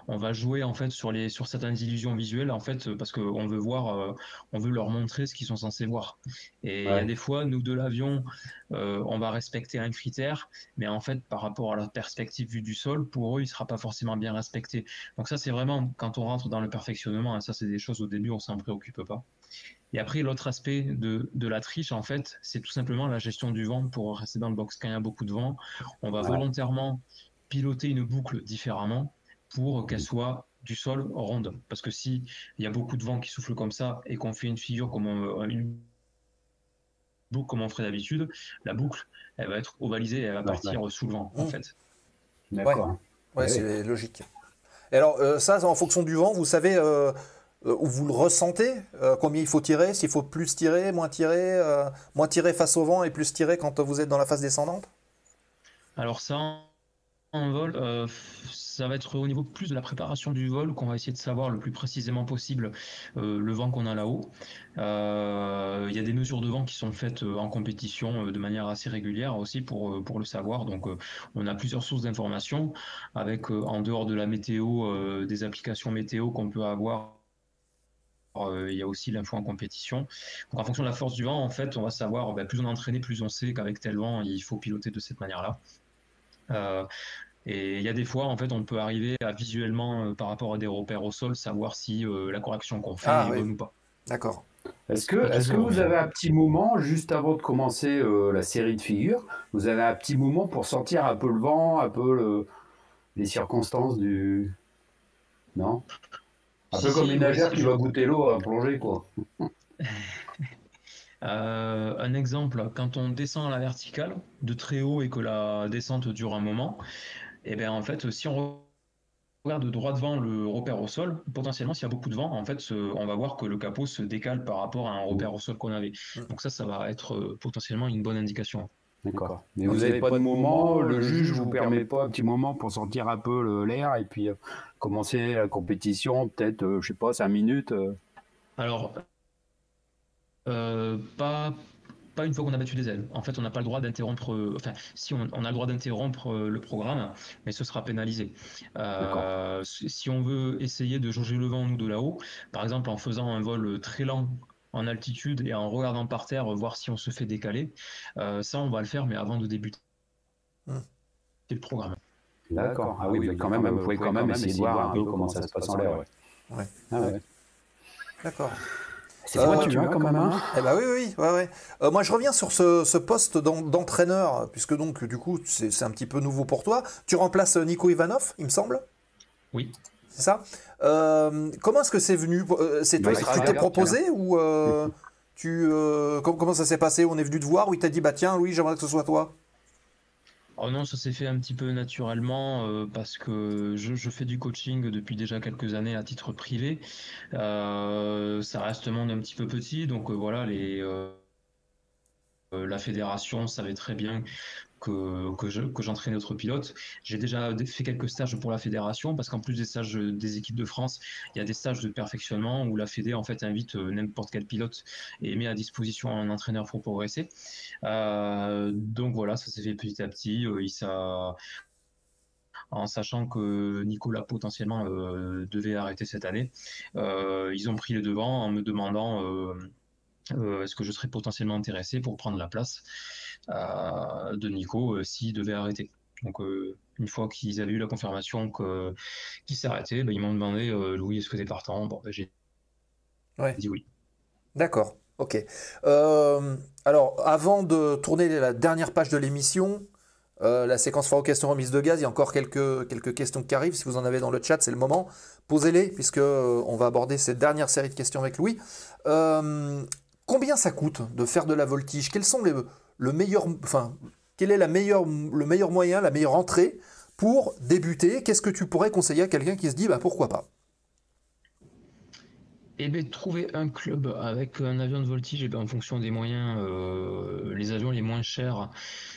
on va jouer en fait sur certaines illusions visuelles, en fait, parce qu'on veut on veut leur montrer ce qu'ils sont censés voir. Et il y a des fois, nous de l'avion, on va respecter un critère, mais en fait, par rapport à la perspective vue du sol, pour eux, il sera pas forcément bien respecté. Donc ça, c'est vraiment quand on rentre dans le perfectionnement, hein, ça c'est des choses au début, on s'en préoccupe pas. Et après, l'autre aspect de la triche, en fait, c'est tout simplement la gestion du vent pour rester dans le box. Quand il y a beaucoup de vent, on va volontairement piloter une boucle différemment pour qu'elle soit du sol ronde. Parce que si il y a beaucoup de vent qui souffle comme ça et qu'on fait une figure comme une boucle comme on ferait d'habitude, la boucle, elle va être ovalisée et elle va partir sous le vent, en fait. D'accord. Ouais, c'est logique. Et alors, ça, en fonction du vent, vous savez... où vous le ressentez, combien il faut tirer, s'il faut plus tirer, moins tirer face au vent et plus tirer quand vous êtes dans la phase descendante? Alors ça, en vol, ça va être au niveau plus de la préparation du vol qu'on va essayer de savoir le plus précisément possible le vent qu'on a là-haut. Il y a des mesures de vent qui sont faites en compétition de manière assez régulière aussi pour le savoir. Donc on a plusieurs sources d'informations avec en dehors de la météo, des applications météo qu'on peut avoir. Il y a aussi l'info en compétition. Donc en fonction de la force du vent, en fait, on va savoir, plus on est entraîné, plus on sait qu'avec tel vent, il faut piloter de cette manière-là. Et il y a des fois, en fait, on peut arriver à visuellement, par rapport à des repères au sol, savoir si la correction qu'on fait est bonne ou pas. D'accord. Est-ce que vous avez un petit moment, juste avant de commencer la série de figures, vous avez un petit moment pour sentir un peu le vent, un peu les circonstances du... Non ? Un peu comme une nageur qui va goûter l'eau à plonger, quoi. Un exemple, quand on descend à la verticale de très haut et que la descente dure un moment, et bien en fait, si on regarde droit devant le repère au sol, potentiellement s'il y a beaucoup de vent, en fait, on va voir que le capot se décale par rapport à un repère au sol qu'on avait. Donc ça va être potentiellement une bonne indication. D'accord. Mais vous n'avez pas de moment, le juge vous permet pas un petit moment pour sentir un peu l'air et puis commencer la compétition, peut-être, je sais pas, 5 minutes Alors, pas une fois qu'on a battu des ailes. En fait, on n'a pas le droit d'interrompre. Enfin, si on a le droit d'interrompre le programme, mais ce sera pénalisé. Si on veut essayer de jauger le vent, nous, de là-haut, par exemple en faisant un vol très lent en altitude et en regardant par terre, voir si on se fait décaler, ça, on va le faire, mais avant de débuter le programme. D'accord. Ah oui, mais quand même, vous pouvez quand même essayer de voir un peu comment ça se passe en l'air. Ouais. D'accord. C'est pointu, quand même. Eh ben oui. Moi, je reviens sur ce poste d'entraîneur, puisque donc, du coup, c'est un petit peu nouveau pour toi. Tu remplaces Nico Ivanov, il me semble? Oui. C'est ça? Comment est-ce que c'est venu? C'est toi qui t'es proposé ou comment ça s'est passé? On est venu te voir ou il t'a dit, bah tiens, Louis, j'aimerais que ce soit toi? Oh non, ça s'est fait un petit peu naturellement parce que je fais du coaching depuis déjà quelques années à titre privé. Ça reste un monde un petit peu petit, donc voilà, la fédération savait très bien que j'entraînais d'autres pilotes. J'ai déjà fait quelques stages pour la fédération parce qu'en plus des stages des équipes de France, il y a des stages de perfectionnement où la fédé en fait invite n'importe quel pilote et met à disposition un entraîneur pour progresser. Donc voilà, ça s'est fait petit à petit. En sachant que Nicolas potentiellement devait arrêter cette année, ils ont pris les devants en me demandant est-ce que je serais potentiellement intéressé pour prendre la place de Nico s'il devait arrêter. Donc une fois qu'ils avaient eu la confirmation qu'il s'arrêtait, ils m'ont demandé Louis, est-ce que t'es partant? Bon, j'ai dit oui. D'accord, ok. Alors, avant de tourner la dernière page de l'émission, la séquence foire aux questions remise de gaz, il y a encore quelques questions qui arrivent. Si vous en avez dans le chat, c'est le moment. Posez-les, puisque on va aborder cette dernière série de questions avec Louis. Combien ça coûte de faire de la voltige? Quels sont quel est le meilleur moyen, la meilleure entrée pour débuter? Qu'est-ce que tu pourrais conseiller à quelqu'un qui se dit pourquoi pas? Eh bien, trouver un club avec un avion de voltige, en fonction des moyens, les avions les moins chers,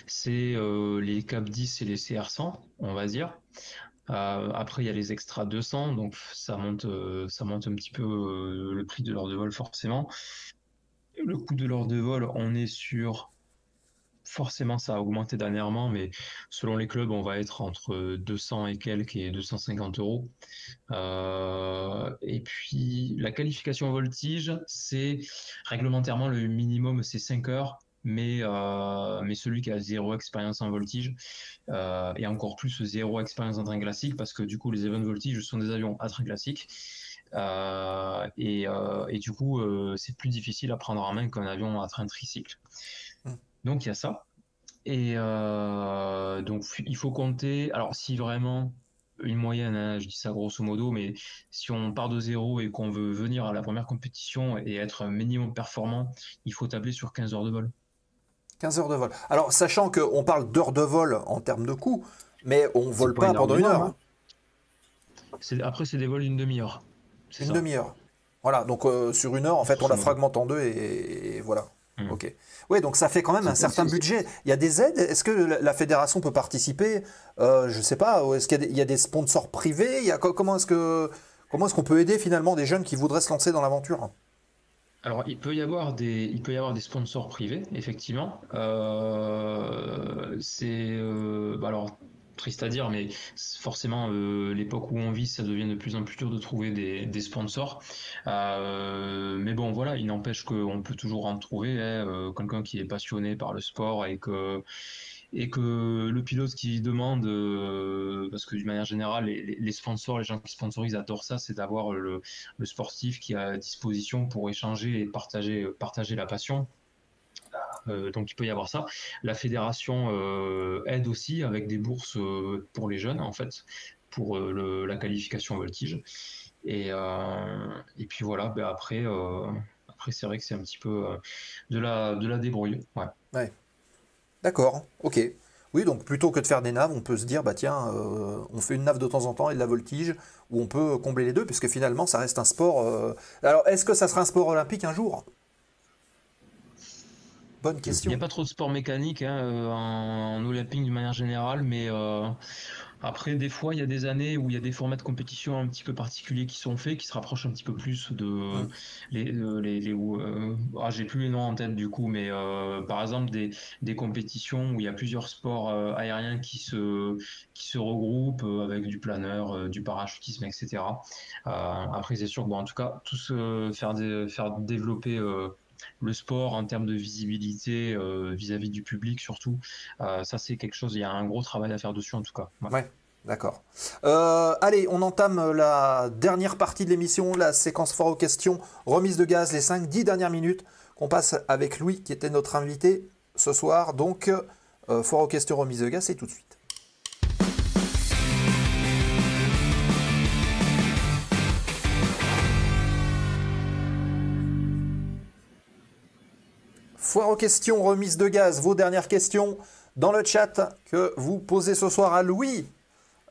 c'est les Cap 10 et les CR100, on va dire. Après, il y a les Extra 200, donc ça monte un petit peu le prix de l'heure de vol forcément. Le coût de l'heure de vol, on est sur... Forcément, ça a augmenté dernièrement, mais selon les clubs, on va être entre 200 et quelques et 250 euros. Et puis, la qualification voltige, c'est réglementairement le minimum, c'est 5 heures. Mais celui qui a 0 expérience en voltige et encore plus 0 expérience en train classique, parce que du coup, les avions de voltige sont des avions à train classique. Et du coup, c'est plus difficile à prendre en main qu'un avion à train tricycle. Donc il y a ça. Et donc il faut compter. Alors si vraiment une moyenne, hein, je dis ça grosso modo, mais si on part de zéro et qu'on veut venir à la première compétition et être un minimum performant, il faut tabler sur 15 heures de vol. 15 heures de vol. Alors sachant qu'on parle d'heures de vol en termes de coût, mais on ne vole pas pendant une heure. Hein. Après c'est des vols d'une demi-heure. Une demi-heure. Voilà, donc sur une heure, en fait, on la fragmente en deux et voilà. Ok. Oui, donc ça fait quand même un certain budget. Il y a des aides. Est-ce que la fédération peut participer? Je ne sais pas. Est-ce qu'il y a des sponsors privés? Comment est-ce qu'on peut aider finalement des jeunes qui voudraient se lancer dans l'aventure? Alors, il peut y avoir des sponsors privés, effectivement. Alors, triste à dire, mais forcément, l'époque où on vit, ça devient de plus en plus dur de trouver des sponsors. Mais bon, voilà, il n'empêche qu'on peut toujours en trouver, quelqu'un qui est passionné par le sport et que le pilote qui demande, parce que d'une manière générale, les sponsors, les gens qui sponsorisent adorent ça, c'est d'avoir le sportif qui est à disposition pour échanger et partager la passion. Donc il peut y avoir ça. La fédération aide aussi avec des bourses pour les jeunes en fait, pour la qualification voltige. Et puis voilà, après c'est vrai que c'est un petit peu de la débrouille. Ouais. D'accord, ok. Oui, donc plutôt que de faire des naves, on peut se dire, tiens, on fait une nave de temps en temps et de la voltige, où on peut combler les deux, puisque finalement ça reste un sport. Alors, est-ce que ça sera un sport olympique un jour? Bonne question. Il n'y a pas trop de sport mécanique en olympique d'une manière générale, mais après, des fois, il y a des années où il y a des formats de compétition un petit peu particuliers qui sont faits, qui se rapprochent un petit peu plus de j'ai plus les noms en tête du coup, mais par exemple des compétitions où il y a plusieurs sports aériens qui se regroupent avec du planeur, du parachutisme, etc. Après, c'est sûr que en tout cas, faire développer le sport en termes de visibilité vis-à-vis du public surtout, ça c'est quelque chose, il y a un gros travail à faire dessus en tout cas. Ouais, d'accord. Allez, on entame la dernière partie de l'émission, la séquence foire aux questions, remise de gaz, les 5-10 dernières minutes qu'on passe avec Louis qui était notre invité ce soir. Donc, foire aux questions, remise de gaz, c'est tout de suite. Foire aux questions, remise de gaz, vos dernières questions. dans le chat que vous posez ce soir à Louis,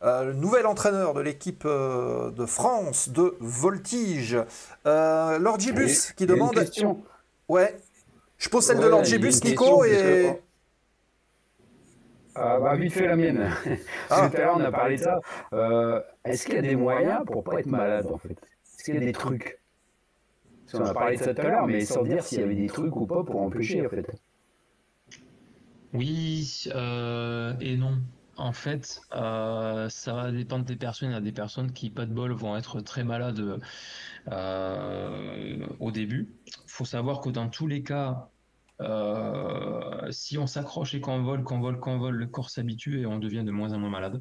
le nouvel entraîneur de l'équipe de France de voltige. Lord Gibus qui demande... Une question. Ouais. Je pose celle de Lord Gibus, Nico, et... Vite fait la mienne. Tout à l'heure, on a parlé de ça. Est-ce qu'il y a des moyens pour pas être malade, en fait? Est-ce qu'il y a des trucs? Parce qu'on a parlé de ça tout à l'heure, mais sans dire s'il y avait des trucs ou pas pour empêcher, en fait. Oui et non. En fait, ça va dépendre des personnes. Il y a des personnes qui, pas de bol, vont être très malades au début. Il faut savoir que dans tous les cas, si on s'accroche et qu'on vole, le corps s'habitue et on devient de moins en moins malade.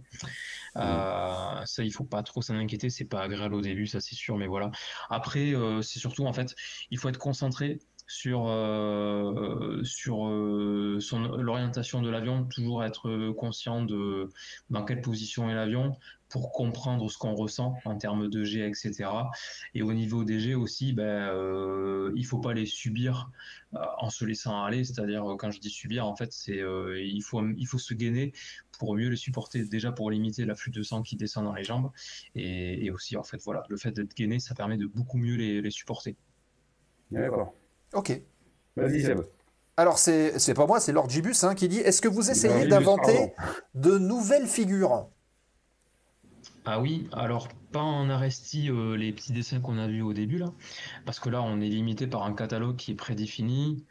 Ça, il faut pas trop s'en inquiéter. C'est pas agréable au début, ça c'est sûr, mais voilà. Après, c'est surtout, en fait, il faut être concentré sur l'orientation de l'avion, toujours être conscient de dans quelle position est l'avion pour comprendre ce qu'on ressent en termes de G, etc. Et au niveau des G aussi, il faut pas les subir en se laissant aller. C'est-à-dire, quand je dis subir, en fait, c'est il faut se gainer pour mieux les supporter, déjà pour limiter l'afflux de sang qui descend dans les jambes, et aussi, en fait, voilà, le fait d'être gainé, ça permet de beaucoup mieux les supporter. D'accord. Ok. Vas-y, Seb. Alors, c'est pas moi, c'est Lord Gibus qui dit: est-ce que vous essayez d'inventer de nouvelles figures? Ah oui, alors pas en Aresti les petits dessins qu'on a vus au début là, parce que là on est limité par un catalogue qui est prédéfini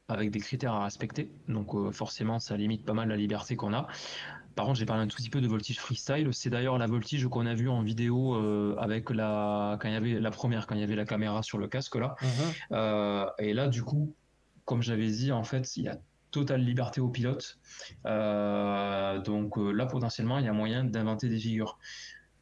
avec des critères à respecter, donc forcément ça limite pas mal la liberté qu'on a. Par contre, j'ai parlé un tout petit peu de voltige freestyle. C'est d'ailleurs la voltige qu'on a vue en vidéo avec quand il y avait la première, quand il y avait la caméra sur le casque là. Et là, du coup, comme j'avais dit, en fait, il y a totale liberté au pilote. Donc là, potentiellement, il y a moyen d'inventer des figures.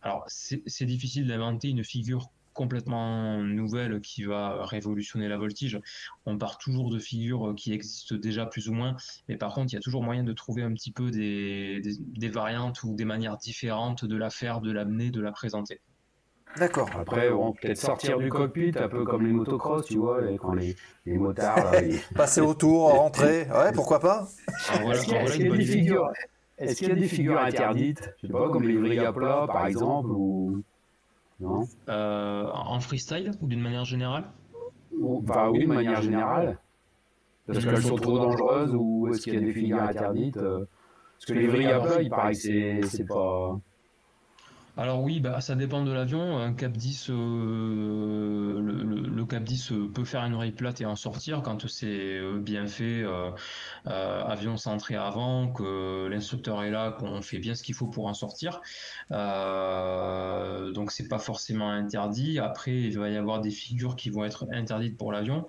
Alors, c'est difficile d'inventer une figure complètement nouvelle qui va révolutionner la voltige. On part toujours de figures qui existent déjà plus ou moins, mais par contre, il y a toujours moyen de trouver un petit peu des variantes ou des manières différentes de la faire, de l'amener, de la présenter. D'accord. Après, peut-être sortir du cockpit, un peu comme les motocross, tu vois, quand les motards... Là, passer autour, rentrer, ouais, pourquoi pas. Est-ce qu'il y a des figures interdites? Je sais pas, comme les vrilles à plat, par exemple, ou... Non. En freestyle ou d'une manière générale? Enfin oui, de manière générale. Parce qu'elles sont trop dangereuses, ou est-ce qu'il y a des figures interdites? Parce que les vrilles à plat, il paraît que c'est pas... Alors oui, ça dépend de l'avion. Un Cap 10, le Cap 10 peut faire une vrille plate et en sortir quand c'est bien fait, avion centré avant, que l'instructeur est là, qu'on fait bien ce qu'il faut pour en sortir. Donc c'est pas forcément interdit. Après, il va y avoir des figures qui vont être interdites pour l'avion.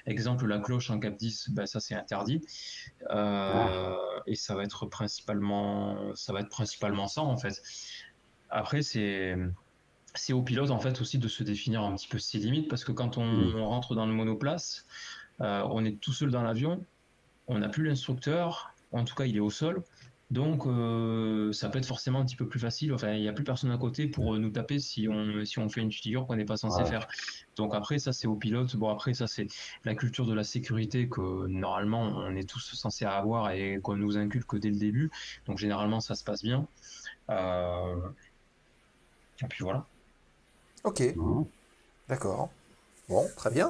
Exemple, la cloche en Cap 10, ça c'est interdit. Et ça va être principalement ça en fait. Après, c'est au pilote en fait aussi de se définir un petit peu ses limites, parce que quand on rentre dans le monoplace, on est tout seul dans l'avion, on n'a plus l'instructeur, en tout cas il est au sol, donc ça peut être forcément un petit peu plus facile. Enfin, il n'y a plus personne à côté pour nous taper si on fait une figure qu'on n'est pas censé faire. Donc après, ça c'est au pilote. Bon, après, ça c'est la culture de la sécurité que normalement on est tous censés avoir et qu'on nous inculque dès le début. Donc généralement ça se passe bien. Et puis voilà. Ok, d'accord. Bon, très bien.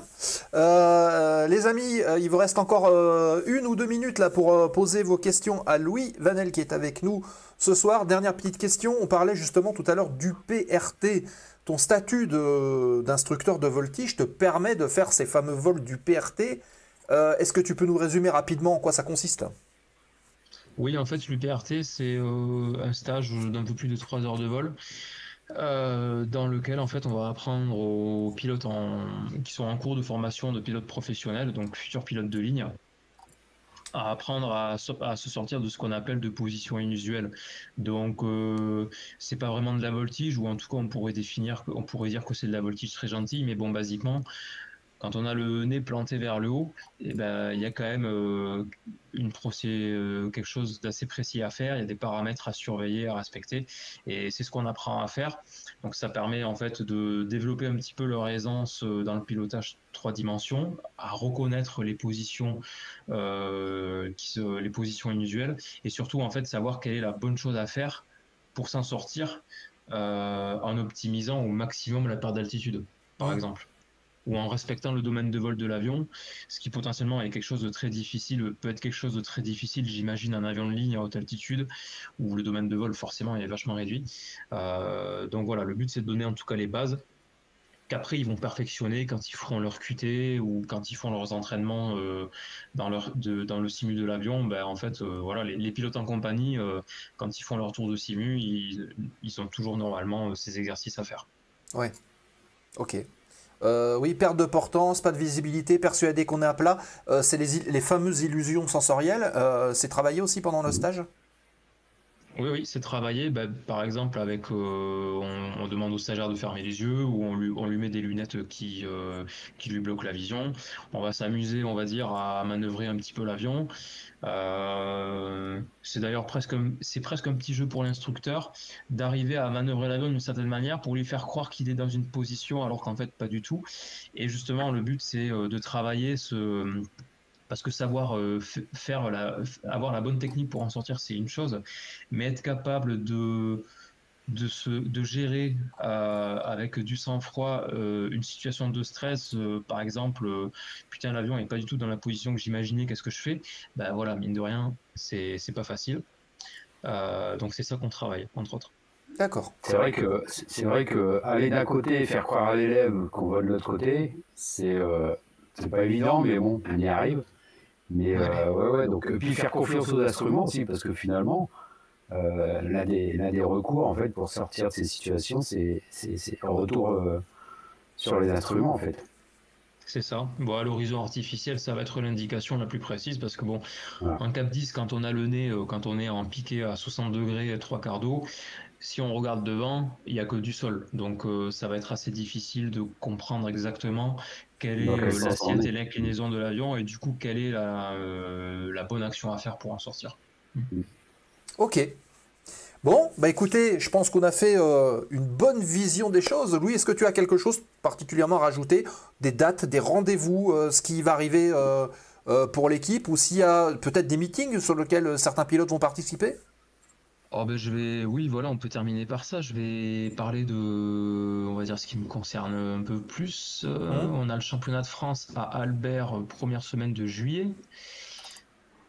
Les amis, il vous reste encore 1 ou 2 minutes là pour poser vos questions à Louis Vanel qui est avec nous ce soir. Dernière petite question, on parlait justement tout à l'heure du PRT. Ton statut d'instructeur de voltige te permet de faire ces fameux vols du PRT. Est-ce que tu peux nous résumer rapidement en quoi ça consiste ? Oui, en fait, l'UPRT, c'est un stage d'un peu plus de 3 heures de vol. Dans lequel en fait on va apprendre aux pilotes qui sont en cours de formation de pilotes professionnels, donc futurs pilotes de ligne, à apprendre à se sortir de ce qu'on appelle de position inusuelle. Donc c'est pas vraiment de la voltige, ou en tout cas on pourrait dire que c'est de la voltige très gentille, mais bon, basiquement quand on a le nez planté vers le haut, il y a quand même quelque chose d'assez précis à faire. Il y a des paramètres à surveiller, à respecter, et c'est ce qu'on apprend à faire. Donc ça permet en fait de développer un petit peu leur aisance dans le pilotage 3 dimensions, à reconnaître les positions, les positions inusuelles, et surtout en fait savoir quelle est la bonne chose à faire pour s'en sortir en optimisant au maximum la perte d'altitude, par exemple, ou en respectant le domaine de vol de l'avion, ce qui potentiellement est quelque chose de très difficile, peut être quelque chose de très difficile, j'imagine, un avion de ligne à haute altitude, où le domaine de vol forcément est vachement réduit. Donc voilà, le but c'est de donner en tout cas les bases, qu'après ils vont perfectionner quand ils feront leur QT ou quand ils font leurs entraînements dans le simu de l'avion. Ben, en fait, voilà, les pilotes en compagnie, quand ils font leur tour de simu, ils ont toujours normalement ces exercices à faire. Ouais, ok. Oui, perte de portance, pas de visibilité, persuadé qu'on est à plat. C'est les fameuses illusions sensorielles. C'est travaillé aussi pendant le stage? Oui, c'est travaillé. Par exemple, avec, on demande au stagiaire de fermer les yeux ou on lui met des lunettes qui lui bloquent la vision. On va s'amuser, on va dire, à manœuvrer un petit peu l'avion. C'est d'ailleurs presque un petit jeu pour l'instructeur d'arriver à manœuvrer l'avion d'une certaine manière pour lui faire croire qu'il est dans une position alors qu'en fait pas du tout. Et justement, le but c'est de travailler parce que savoir avoir la bonne technique pour en sortir, c'est une chose, mais être capable de gérer avec du sang-froid une situation de stress, par exemple, putain, l'avion n'est pas du tout dans la position que j'imaginais, qu'est-ce que je fais? Ben voilà, mine de rien, c'est pas facile. Donc c'est ça qu'on travaille, entre autres. D'accord. C'est vrai que aller d'un côté et faire croire à l'élève qu'on va de l'autre côté, c'est pas évident, mais bon, on y arrive. Mais ouais. Donc, puis faire confiance aux instruments aussi, parce que finalement, l'un des recours en fait pour sortir de ces situations, c'est un retour sur les instruments en fait. C'est ça. Bon, à l'horizon artificiel, ça va être l'indication la plus précise parce que bon, en Cap 10, quand on a le nez, quand on est en piqué à 60 degrés, 3/4 d'eau, si on regarde devant, il n'y a que du sol. Donc ça va être assez difficile de comprendre exactement quelle est l'assiette et l'inclinaison de l'avion et du coup quelle est la bonne action à faire pour en sortir. Ok. Bon, bah écoutez, je pense qu'on a fait une bonne vision des choses. Louis, est-ce que tu as quelque chose particulièrement à rajouter? Des dates, des rendez-vous, ce qui va arriver pour l'équipe, ou s'il y a peut-être des meetings sur lesquels certains pilotes vont participer? Oui, voilà, on peut terminer par ça. Je vais parler on va dire, ce qui me concerne un peu plus. On a le championnat de France à Albert, première semaine de juillet.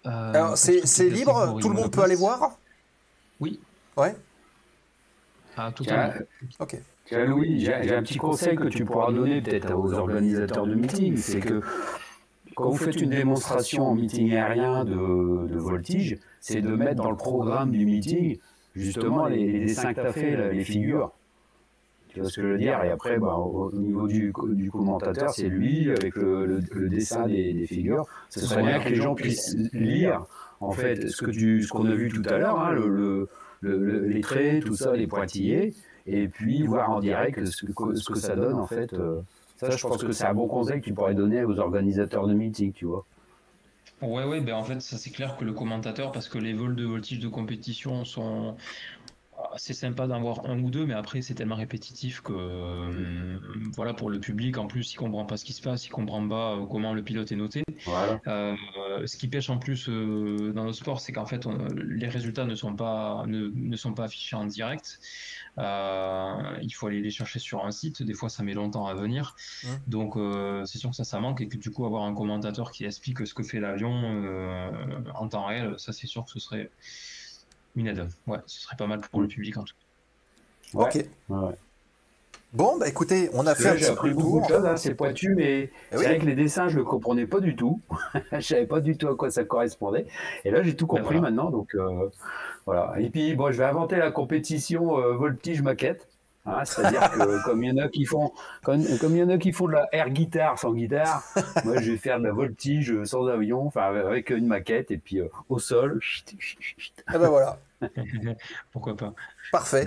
Alors, c'est libre, tout le monde peut aller voir? Oui. Ouais. Ah, totalement. Ok. Tiens, Louis, j'ai un petit conseil que tu pourras donner peut-être aux organisateurs de meetings, c'est que quand vous faites une démonstration en meeting aérien de voltige, c'est de mettre dans le programme du meeting justement les dessins que tu as fait, les figures. Tu vois ce que je veux dire? Et après, au niveau du commentateur, c'est lui avec le dessin des figures. Ce serait bien que les gens puissent lire en fait ce qu'on a vu tout à l'heure, hein, les traits, tout ça, les pointillés, et puis voir en direct ce que ça donne en fait. Ça, je pense que c'est un bon conseil que tu pourrais donner aux organisateurs de meeting, tu vois. Ouais, ben en fait, ça c'est clair que le commentateur, parce que les vols de voltige de compétition sont assez sympa d'en voir un ou deux, mais après c'est tellement répétitif que voilà, pour le public, en plus, il comprend pas ce qui se passe, il comprend pas comment le pilote est noté. Voilà. Ce qui pêche en plus dans le sport, c'est qu'en fait, les résultats ne sont pas affichés en direct. Il faut aller les chercher sur un site. Des fois, ça met longtemps à venir. Donc, c'est sûr que ça manque et que du coup, avoir un commentateur qui explique ce que fait l'avion en temps réel, ça, c'est sûr que ce serait une aide. Ouais, ce serait pas mal pour le public en tout cas. Ok. Ouais. Bon, bah écoutez, on a fait un petit peu beaucoup de choses, hein, c'est pointu, mais c'est vrai que les dessins, je le comprenais pas du tout. Je savais pas du tout à quoi ça correspondait. Et là, j'ai tout compris maintenant, donc voilà. Et puis, bon, je vais inventer la compétition voltige maquette. Hein, c'est-à-dire que comme il y en a qui font, comme il y en a qui font de la air guitare sans guitare, moi je vais faire de la voltige sans avion, enfin avec une maquette et puis au sol. Et ben voilà. Pourquoi pas. Parfait.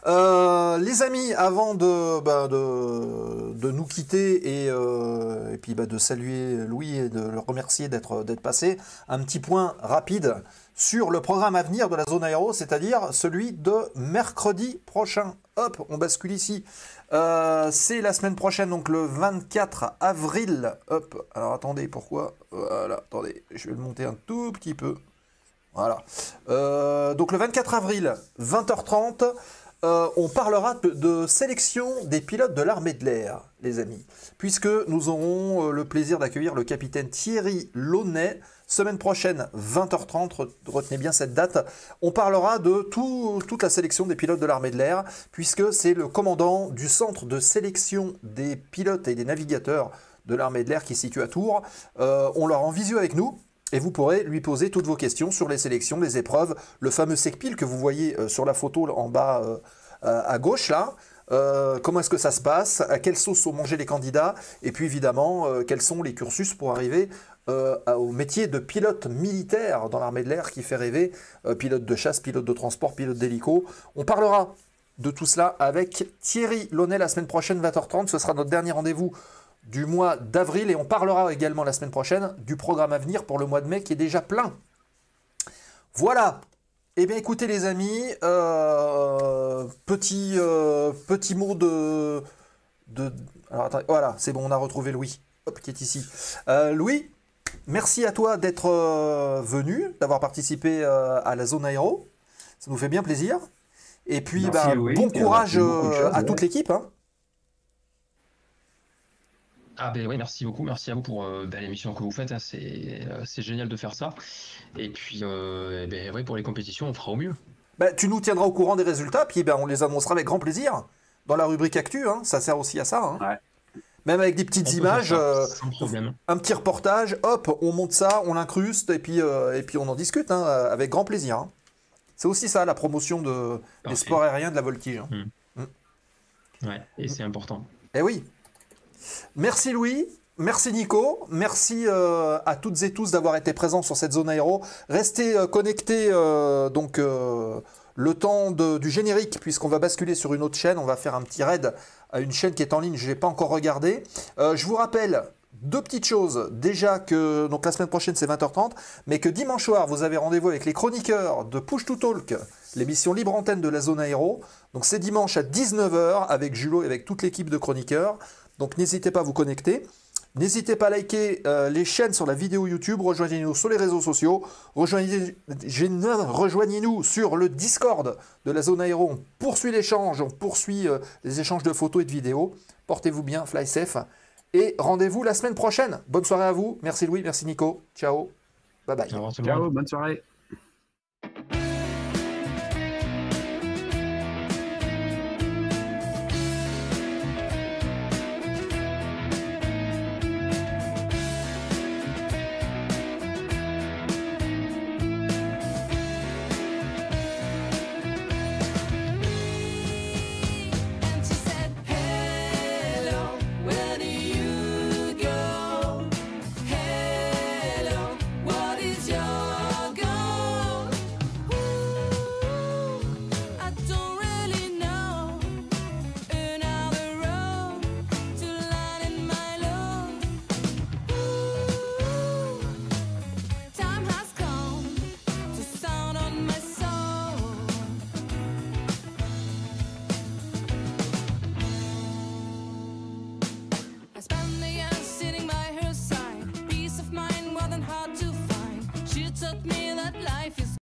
Les amis, avant de nous quitter et puis de saluer Louis et de le remercier d'être passé, un petit point rapide sur le programme à venir de la zone aéro, c'est-à-dire celui de mercredi prochain. Hop, on bascule ici. C'est la semaine prochaine, donc le 24 avril. Hop, alors attendez, pourquoi? Voilà, attendez, je vais le monter un tout petit peu. Voilà. Donc le 24 avril, 20h30, on parlera de sélection des pilotes de l'armée de l'air, les amis. Puisque nous aurons le plaisir d'accueillir le capitaine Thierry Launay. Semaine prochaine, 20h30, retenez bien cette date. On parlera de toute la sélection des pilotes de l'armée de l'air, puisque c'est le commandant du centre de sélection des pilotes et des navigateurs de l'armée de l'air qui est situé à Tours. On l'aura en visio avec nous. Et vous pourrez lui poser toutes vos questions sur les sélections, les épreuves, le fameux SecPil que vous voyez sur la photo en bas à gauche là. Comment est-ce que ça se passe? À quelle sauce sont mangés les candidats? Et puis évidemment, quels sont les cursus pour arriver au métier de pilote militaire dans l'armée de l'air qui fait rêver, pilote de chasse, pilote de transport, pilote d'hélico. On parlera de tout cela avec Thierry Launay la semaine prochaine, 20h30. Ce sera notre dernier rendez-vous du mois d'avril et on parlera également la semaine prochaine du programme à venir pour le mois de mai qui est déjà plein. Voilà. Eh bien écoutez les amis, petit mot alors attendez, voilà, c'est bon, on a retrouvé Louis, hop, qui est ici. Louis, merci à toi d'être venu, d'avoir participé à la zone aéro. Ça nous fait bien plaisir. Et puis Louis, bon courage à toute l'équipe. Hein. Ah ben oui, merci beaucoup, merci à vous pour l'émission que vous faites, hein. C'est génial de faire ça. Et puis pour les compétitions, on fera au mieux. Tu nous tiendras au courant des résultats, puis on les annoncera avec grand plaisir dans la rubrique Actu, hein. Ça sert aussi à ça. Hein. Ouais. Même avec des petites images, un petit reportage, hop, on monte ça, on l'incruste, et puis on en discute hein, avec grand plaisir. Hein. C'est aussi ça la promotion des sports aériens de la voltige. Hein. Ouais, et c'est important. Eh oui. Merci Louis, merci Nico, merci à toutes et tous d'avoir été présents sur cette zone aéro. Restez connectés le temps du générique puisqu'on va basculer sur une autre chaîne. On va faire un petit raid à une chaîne qui est en ligne, je n'ai pas encore regardé. Je vous rappelle deux petites choses. Déjà que donc la semaine prochaine c'est 20h30, mais que dimanche soir vous avez rendez-vous avec les chroniqueurs de Push to Talk, l'émission libre antenne de la zone aéro. Donc c'est dimanche à 19h avec Julot et avec toute l'équipe de chroniqueurs. Donc n'hésitez pas à vous connecter. N'hésitez pas à liker les chaînes sur la vidéo YouTube. Rejoignez-nous sur les réseaux sociaux. Rejoignez-nous sur le Discord de la zone aéro. On poursuit l'échange. On poursuit les échanges de photos et de vidéos. Portez-vous bien, fly safe. Et rendez-vous la semaine prochaine. Bonne soirée à vous. Merci Louis, merci Nico. Ciao. Bye bye. Ciao, bonne soirée.